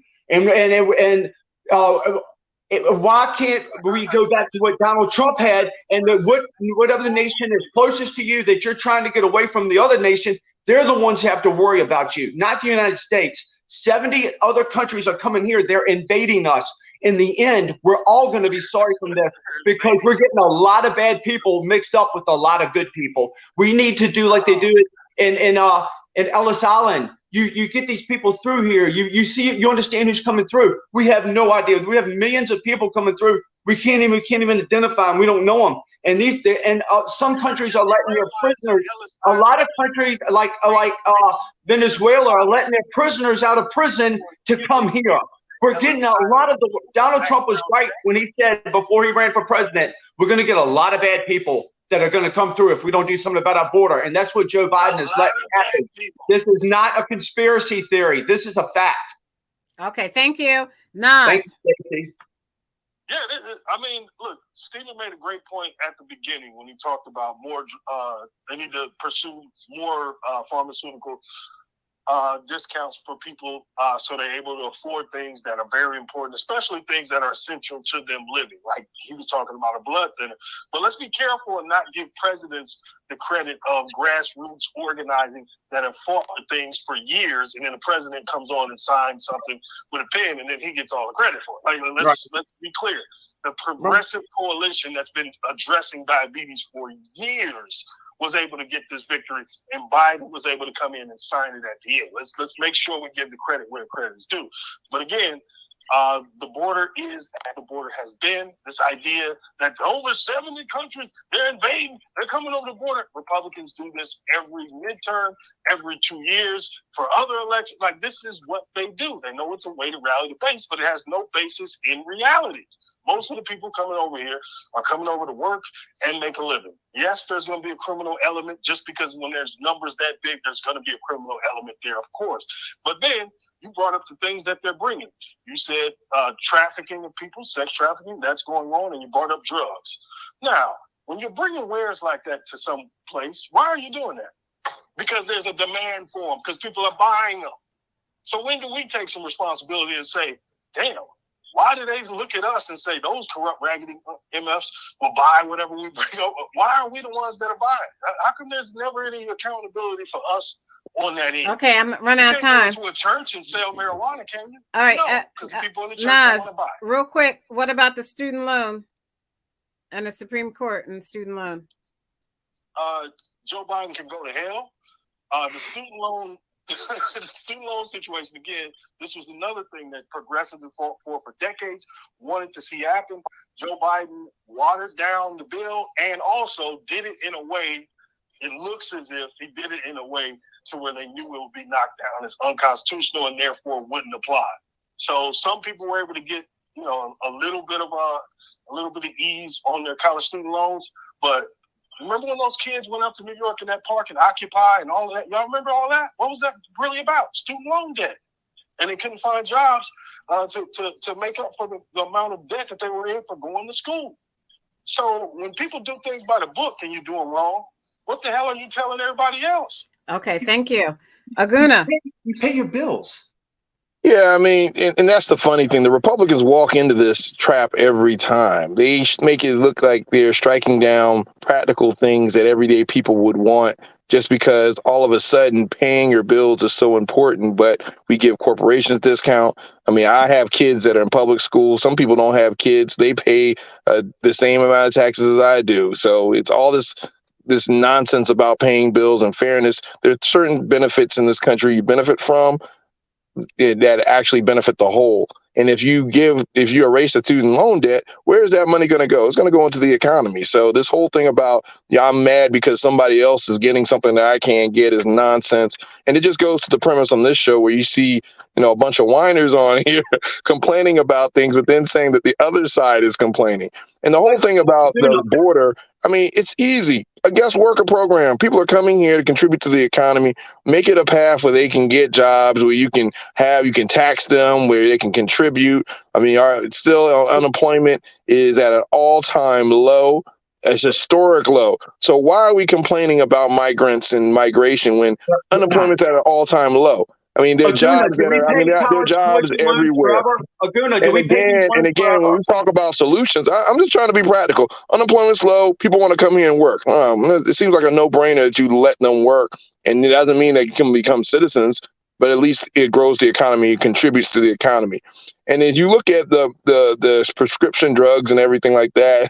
Why can't we go back to what Donald Trump had and whatever the nation is closest to you that you're trying to get away from the other nation, they're the ones who have to worry about you, not the United States. 70 other countries are coming here. They're invading us. In the end, we're all going to be sorry from this because we're getting a lot of bad people mixed up with a lot of good people. We need to do like they do it in Ellis Island. You get these people through here. You understand who's coming through. We have no idea. We have millions of people coming through. We can't even identify them. We don't know them. And some countries are letting their prisoners. A lot of countries like Venezuela are letting their prisoners out of prison to come here. We're getting a lot of Donald Trump was right when he said before he ran for president, we're going to get a lot of bad people that are going to come through if we don't do something about our border. And that's what Joe Biden is letting happen. This is not a conspiracy theory. This is a fact. Okay, thank you. Nas. Thank you, Stacey. Yeah, I mean, look, Stephen made a great point at the beginning when he talked about they need to pursue more pharmaceutical discounts for people so they're able to afford things that are very important, especially things that are essential to them living. Like he was talking about a blood thinner. But let's be careful and not give presidents the credit of grassroots organizing that have fought for things for years, and then the president comes on and signs something with a pen, and then he gets all the credit for it. Like, let's be clear. The Progressive Coalition that's been addressing diabetes for years was able to get this victory, and Biden was able to come in and sign it at the end. Let's make sure we give the credit where the credit is due. But again, the border has been this idea that over 70 countries, they're invading, they're coming over the border. Republicans do this every midterm, every 2 years for other elections. Like, this is what they do. They know it's a way to rally the base, but it has no basis in reality. Most of the people coming over here are coming over to work and make a living. Yes, there's going to be a criminal element just because when there's numbers that big, there's going to be a criminal element there, of course. But then you brought up the things that they're bringing. You said trafficking of people, sex trafficking, that's going on, and you brought up drugs. Now, when you're bringing wares like that to some place, why are you doing that? Because there's a demand for them, because people are buying them. So when do we take some responsibility and say, damn, why do they look at us and say those corrupt, raggedy MFs will buy whatever we bring over? Why are we the ones that are buying? How come there's never any accountability for us on that end? Okay, I'm running out of time. You can't go to a church and sell marijuana, can you? All right, no, because people in the church don't want to buy. Real quick, what about the student loan and the Supreme Court and student loan? Joe Biden can go to hell. The student loan the student loan situation, again, this was another thing that progressives fought for decades, wanted to see happen. Joe Biden watered down the bill and also did it in a way, it looks as if he did it in a way to where they knew it would be knocked down as unconstitutional and therefore wouldn't apply. So some people were able to get, a little bit of ease on their college student loans, but remember when those kids went up to New York in that park and Occupy and all of that? Y'all remember all that? What was that really about? Student loan debt. And they couldn't find jobs to make up for the amount of debt that they were in for going to school. So when people do things by the book and you do them wrong, what the hell are you telling everybody else? Okay, thank you. Aguna. You pay your bills. Yeah, I mean, and that's the funny thing. The Republicans walk into this trap every time. They make it look like they're striking down practical things that everyday people would want just because all of a sudden paying your bills is so important, but we give corporations discount. I mean, I have kids that are in public school. Some people don't have kids. They pay the same amount of taxes as I do. So it's all this nonsense about paying bills and fairness. There's certain benefits in this country you benefit from that actually benefit the whole. And if you erase the student loan debt, where's that money going to go? It's going to go into the economy. So this whole thing about, I'm mad because somebody else is getting something that I can't get is nonsense. And it just goes to the premise on this show where you see, a bunch of whiners on here complaining about things, but then saying that the other side is complaining. And the whole thing about the border, I mean, it's easy. A guest worker program. People are coming here to contribute to the economy. Make it a path where they can get jobs, where you can tax them, where they can contribute. I mean, still unemployment is at an all-time low. It's historic low. So why are we complaining about migrants and migration when unemployment's at an all-time low? I mean, there are jobs there are jobs everywhere. Aguna, and again, when we talk about solutions, I'm just trying to be practical. Unemployment's low. People want to come here and work. It seems like a no-brainer that you let them work, and it doesn't mean they can become citizens, but at least it grows the economy, it contributes to the economy. And if you look at the prescription drugs and everything like that,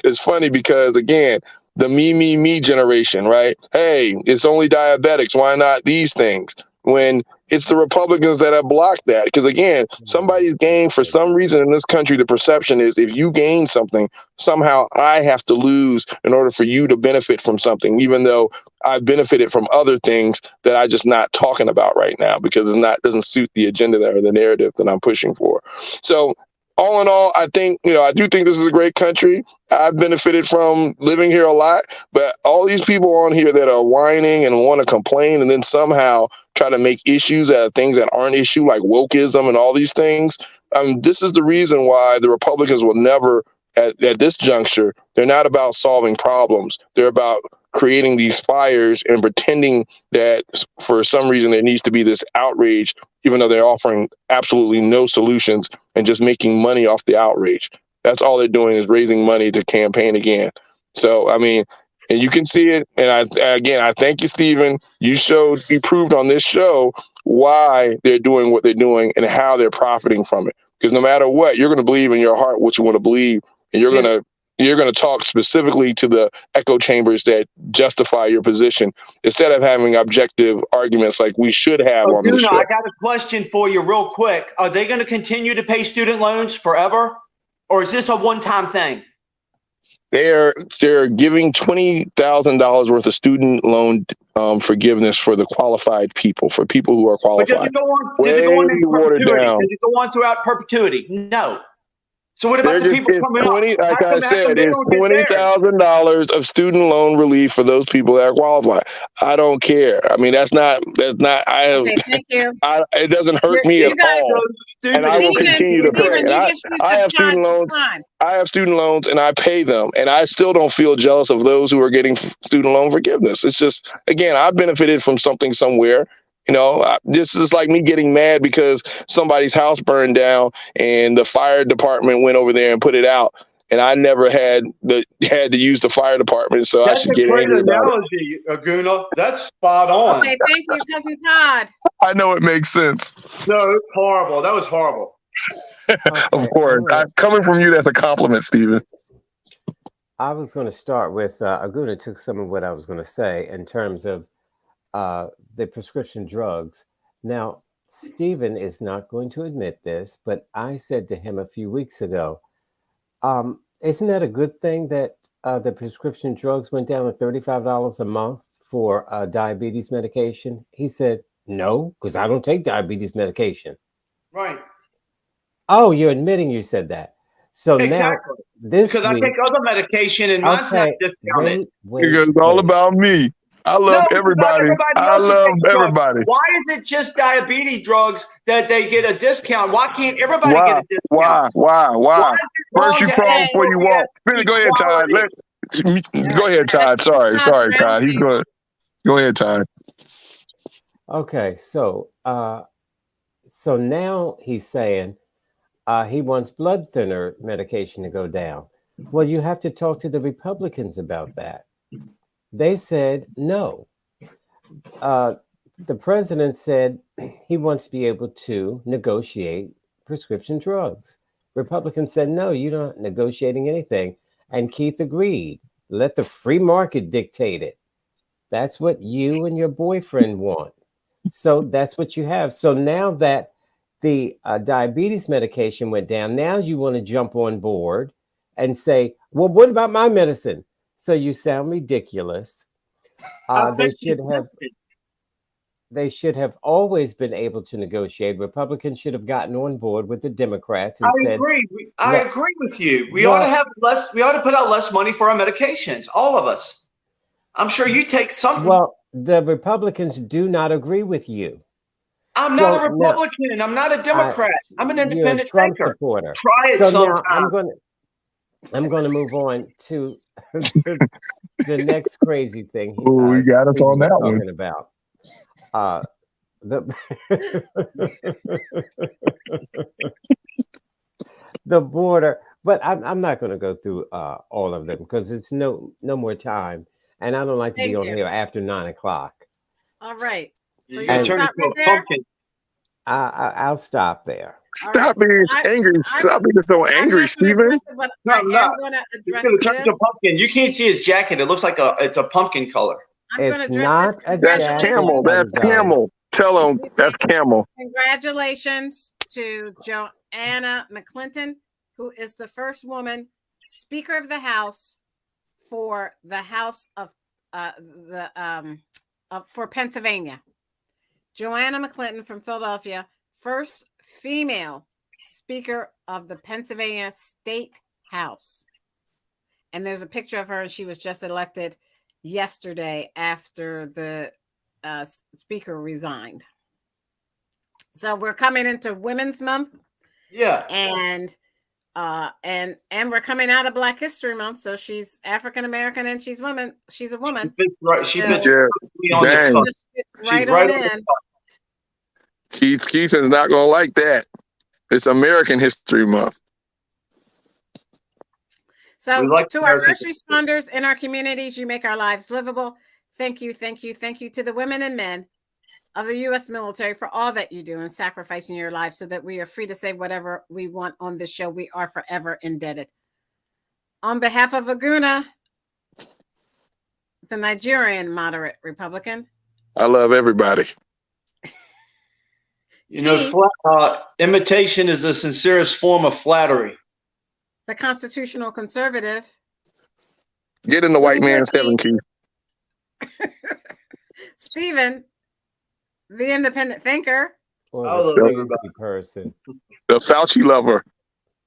it's funny because, again, the me generation, right? Hey, it's only diabetics. Why not these things? When it's the Republicans that have blocked that. Because, again, somebody's gained for some reason in this country. The perception is if you gain something, somehow I have to lose in order for you to benefit from something, even though I've benefited from other things that I'm just not talking about right now because doesn't suit the agenda or the narrative that I'm pushing for. So all in all, I think, I do think this is a great country. I've benefited from living here a lot, but all these people on here that are whining and want to complain and then somehow try to make issues out of things that aren't issue, like wokeism and all these things. This is the reason why the Republicans will never, at this juncture, they're not about solving problems. They're about creating these fires and pretending that for some reason there needs to be this outrage, even though they're offering absolutely no solutions and just making money off the outrage. That's all they're doing is raising money to campaign again. So, I mean, and you can see it. And I thank you, Stephen. You proved on this show why they're doing what they're doing and how they're profiting from it. Because no matter what, you're going to believe in your heart what you want to believe, and you're going to talk specifically to the echo chambers that justify your position instead of having objective arguments like we should have on this show. I got a question for you real quick. Are they going to continue to pay student loans forever? Or is this a one-time thing? They're giving $20,000 worth of student loan forgiveness for the qualified people, for people who are qualified. But does it go on in perpetuity? Does it go on throughout perpetuity? No. So what about the people coming up? Like I said, it's $20,000 of student loan relief for those people that are qualified. I don't care. I mean, that's not. Okay, thank you. It doesn't hurt me at all. And I will continue to pay. I have student loans. I have student loans, and I pay them, and I still don't feel jealous of those who are getting student loan forgiveness. It's just, again, I benefited from something somewhere. This is like me getting mad because somebody's house burned down and the fire department went over there and put it out. And I never had to use the fire department, so I should get angry about it. Aguna. That's spot on. Okay, thank you, Cousin Todd. I know it makes sense. No, it's horrible. That was horrible. Of course. Coming from you, that's a compliment, Stephen. I was going to start with Aguna took some of what I was going to say in terms of the prescription drugs. Now, Stephen is not going to admit this, but I said to him a few weeks ago, isn't that a good thing that the prescription drugs went down to $35 a month for diabetes medication? He said, no, because I don't take diabetes medication. Right. Oh, you're admitting you said that. So exactly. Now this because week, I take other medication and mine's not discounted. It's all about me. I love everybody. I love everybody. Why is it just diabetes drugs that they get a discount? Why can't everybody get a discount? Why? First you crawl before you walk. Go ahead, Todd. Go ahead, Todd. Sorry, Todd. He's good. Go ahead, Todd. Okay, so now he's saying he wants blood thinner medication to go down. Well, you have to talk to the Republicans about that. They said no. The president said he wants to be able to negotiate prescription drugs. Republicans said, no, you're not negotiating anything. And Keith agreed. Let the free market dictate it. That's what you and your boyfriend want. So that's what you have. So now that the diabetes medication went down, now you want to jump on board and say, well, what about my medicine? So you sound ridiculous. They should have always been able to negotiate. Republicans should have gotten on board with the Democrats and said, I agree with you. We ought to have less. We ought to put out less money for our medications. All of us. I'm sure you take something. Well, the Republicans do not agree with you. I'm not a Republican. I'm not a Democrat. I'm an independent Trump thinker. supporter. Try it sometime. Now I'm going to move on to the next crazy thing. We got us on that one. Talking about the border, but I'm not going to go through all of them because it's no more time, and I don't like to be on here after 9 o'clock. All right, so you turn into a pumpkin. I'll stop there. Stop being angry. Stop being so angry, Stephen. No. You're going to turn into a pumpkin. You can't see his jacket. It looks like it's a pumpkin color. It's not a That's camel. That's camel. Tell him that's camel. Congratulations to Joanna McClinton, who is the first woman Speaker of the House for the House of for Pennsylvania. Joanna McClinton from Philadelphia, first female Speaker of the Pennsylvania State House. And there's a picture of her, and she was just elected yesterday after the speaker resigned. So we're coming into Women's Month. Yeah. And we're coming out of Black History Month. So she's African American and she's woman. She's a woman. She fits right on in. Keith is not gonna like that. It's American History Month. So to our first responders in our communities, you make our lives livable. Thank you to the women and men of the U.S. military for all that you do and sacrificing your lives so that we are free to say whatever we want on this show. We are forever indebted. On behalf of Aguna, the Nigerian moderate Republican. I love everybody. Imitation is the sincerest form of flattery. The constitutional conservative. Get in the white man's heaven, Keith. Stephen, the independent thinker. The person. The Fauci lover.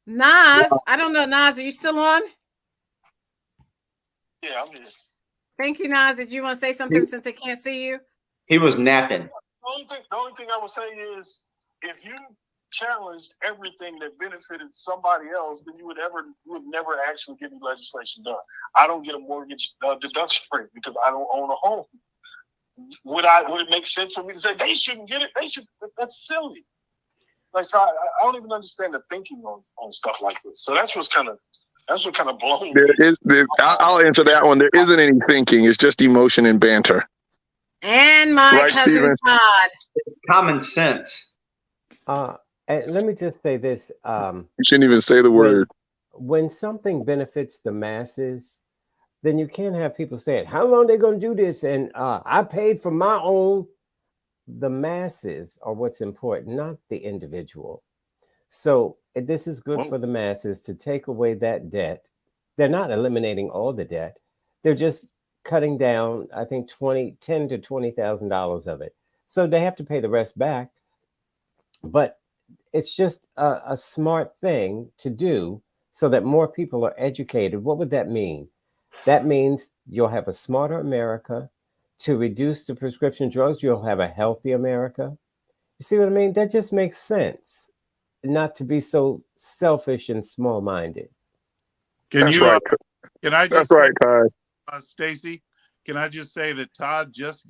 Nas, I don't know, Nas, are you still on? Yeah, I'm here. Thank you, Nas. Did you want to say something since I can't see you? He was napping. The only thing I would say is if you challenged everything that benefited somebody else, then you would never actually get any legislation done. I don't get a mortgage deduction rate because I don't own a home. Would it make sense for me to say they shouldn't get it? They should. That's silly. Like, so I don't even understand the thinking on stuff like this. So that's what kind of blown me. I'll answer that one. There isn't any thinking. It's just emotion and banter. And my cousin Steven? Todd. It's common sense. And let me just say this. You shouldn't even say the word. When something benefits the masses, then you can't have people saying, how long they going to do this? And I paid for my own. The masses are what's important, not the individual. So this is good for the masses to take away that debt. They're not eliminating all the debt. They're just cutting down, I think, $10,000 to $20,000 of it. So they have to pay the rest back. But it's just a smart thing to do so that more people are educated. What would that mean? That means you'll have a smarter America. To reduce the prescription drugs, you'll have a healthy America. You see what I mean? That just makes sense. Not to be so selfish and small-minded. Can I just That's right, Todd. Stacy, can I just say that Todd just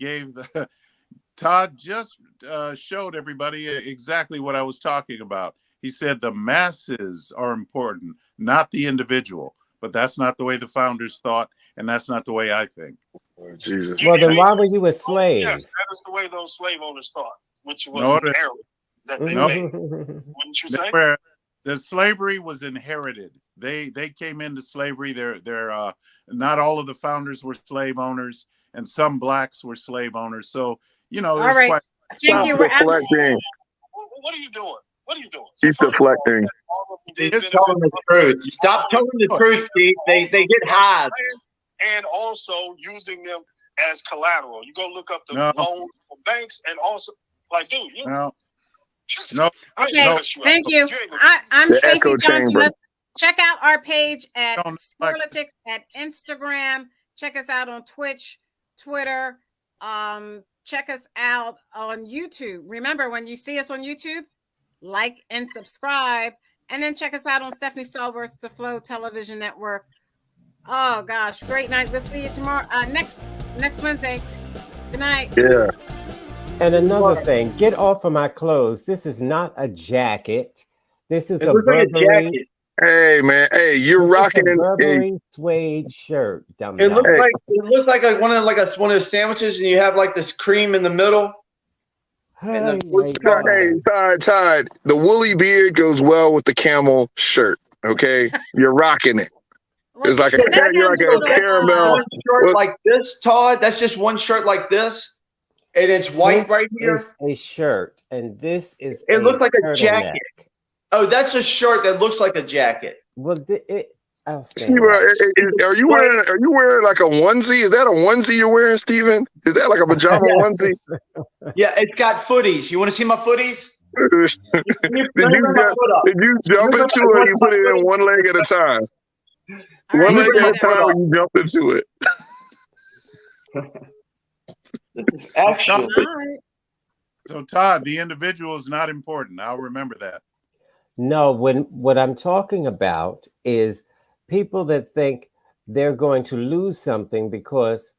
showed everybody exactly what I was talking about. He said the masses are important, not the individual. But that's not the way the founders thought, and that's not the way I think. Oh, Jesus. Well, then why were you a slave? Yes, that is the way those slave owners thought, which was inherited that they made. Wouldn't you say? The slavery was inherited. They came into slavery. They're not all of the founders were slave owners, and some blacks were slave owners. So all right. Thank you. What are you doing? What are you doing? He's deflecting. Just telling the truth. Stop telling the truth, Steve. They get hives. And also using them as collateral. You go look up the loans from banks and also, like, dude, you no. Okay, thank you. I'm Stacey Johnson. Let's check out our page at Sporlitiks at Instagram. Check us out on Twitch, Twitter. Check us out on YouTube. Remember, when you see us on YouTube, like and subscribe, and then check us out on Stephanie Stallworth's The Flow Television Network. Oh gosh, great night. We'll see you tomorrow. Next Wednesday. Good night. Yeah. And another thing, get off of my clothes. This is not a jacket. This is a Burberry. Hey man, hey, you're rocking a Burberry suede shirt. It looks like one of those sandwiches, and you have like this cream in the middle. Hey, Todd, the woolly beard goes well with the camel shirt. Okay, you're rocking it. It's like you're like a caramel shirt like this, Todd. That's just one shirt like this, and it's white right here. A shirt, and this is. It looks like a jacket. Oh, that's a shirt that looks like a jacket. Well, Steve, are you wearing like a onesie? Is that a onesie you're wearing, Steven? Is that like a pajama onesie? Yeah, it's got footies. You want to see my footies? Did you jump into it? Or you put it in one leg at a time. One leg at a time, and you jump into it. This is actually. So, Todd, the individual is not important. I'll remember that. No, what I'm talking about is people that think they're going to lose something because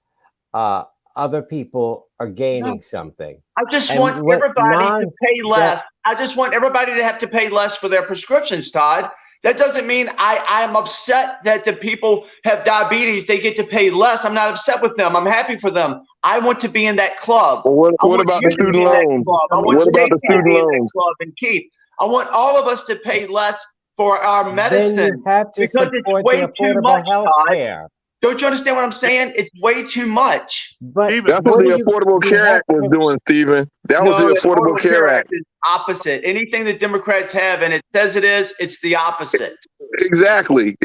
other people are gaining something. I just want everybody to pay less. I just want everybody to have to pay less for their prescriptions, Todd. That doesn't mean I am upset that the people have diabetes. They get to pay less. I'm not upset with them. I'm happy for them. I want to be in that club. Well, what about the student loans? What about the student loans? And Keith, I want all of us to pay less for our medicine. Then you have to because it's way too much, Todd. Don't you understand what I'm saying? It's way too much. But that's what the Affordable Care Act was doing, Stephen. That was the Affordable Care Act. Is opposite. Anything that Democrats have and it says it is, it's the opposite. Exactly.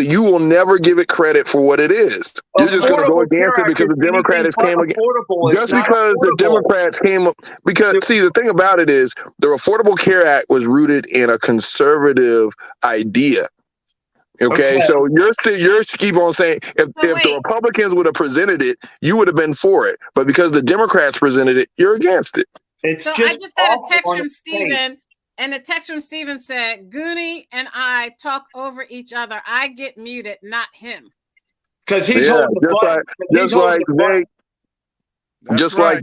You will never give it credit for what it is. You're just going to go against it because the Democrats came against. Just because the Democrats came up, because see, the thing about it is the Affordable Care Act was rooted in a conservative idea. Okay, so you're keep on saying if the Republicans would have presented it, you would have been for it. But because the Democrats presented it, you're against it. I just had a text from Steven, and the text from Steven said, Goonie and I talk over each other. I get muted, not him. Because he's like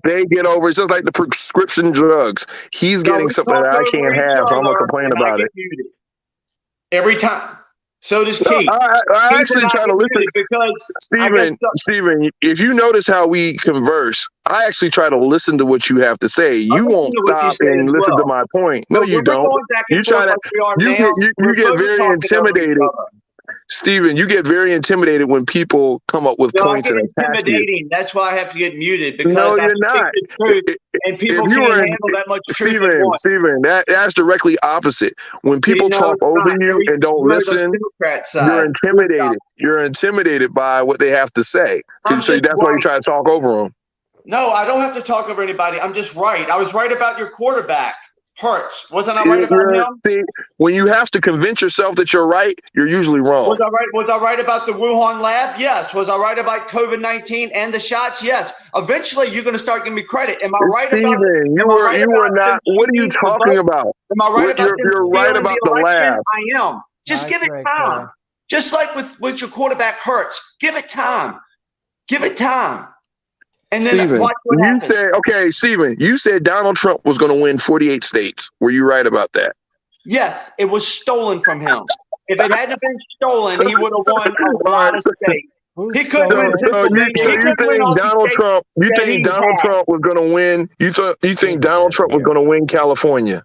they get over. It's just like the prescription drugs. He's getting something that I can't have, so I'm gonna complain about it. Every time. So does Keith. I actually try to listen because Steven, if you notice how we converse, I actually try to listen to what you have to say. You won't stop and listen to my point. No, you don't. You try to. You get very intimidated. Stephen, you get very intimidated when people come up with No, I points get and attack you. intimidating. That's why I have to get muted because No, I you're speak not. the truth, and people If you can't were handle that much truth at once. Stephen, that's directly opposite. When people No, talk it's over not. you and don't You're on the listen, Democrat you're side. intimidated. You're intimidated by what they have to say. I'm So just that's why you right. try to talk over them. No, I don't have to talk over anybody. I'm just right. I was right about your quarterback, Hurts. Wasn't I right about him? See, when you have to convince yourself that you're right, you're usually wrong. Was I right? Was I right about the Wuhan lab? Yes. Was I right about COVID-19 and the shots? Yes. Eventually, you're going to start giving me credit. Am I right Stephen, about? you were not. What are you talking about? Am I right about? You're right about the lab. I am. Just give it time. Just like with your quarterback Hurts, give it time. Give it time. And then Stephen, watch what happens. Stephen, you said Donald Trump was going to win 48 states. Were you right about that? Yes, it was stolen from him. If it hadn't been stolen, he would have won a lot of states. He couldn't win. So you think Donald Trump? You think Donald Trump was going to win? You think Donald Trump was going to win California?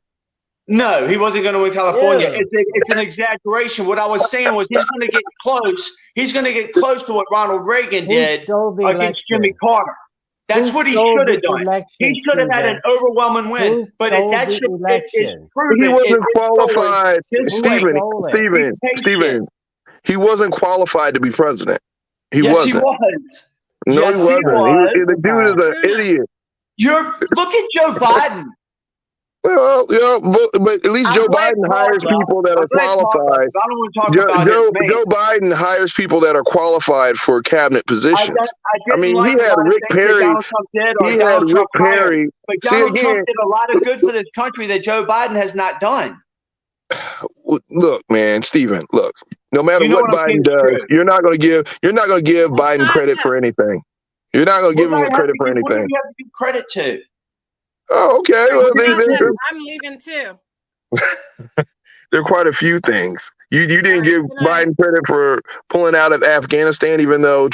No, he wasn't going to win California. Yeah. It's an exaggeration. What I was saying was he's going to get close. He's going to get close to what Ronald Reagan did against Jimmy Carter. That's what he should have done. He should have had an overwhelming win. But that should it's proven. He wasn't qualified. Stephen, he wasn't qualified to be president. He wasn't. He was. No, yes, he wasn't. The dude is an idiot. Look at Joe Biden. Well, but at least Joe Biden hires people that are qualified. I don't want to talk about Joe Biden hires people that are qualified for cabinet positions. I mean, he had Rick Perry. He had Rick Perry. But Donald Trump did a lot of good for this country that Joe Biden has not done. Look, man, Stephen. Look, no matter what Biden does, you're not going to give Biden credit for anything. You're not going to give him credit for anything. What do you have to give credit to? Oh, okay. Well, I'm leaving too. There are quite a few things. You didn't give Biden credit for pulling out of Afghanistan, even though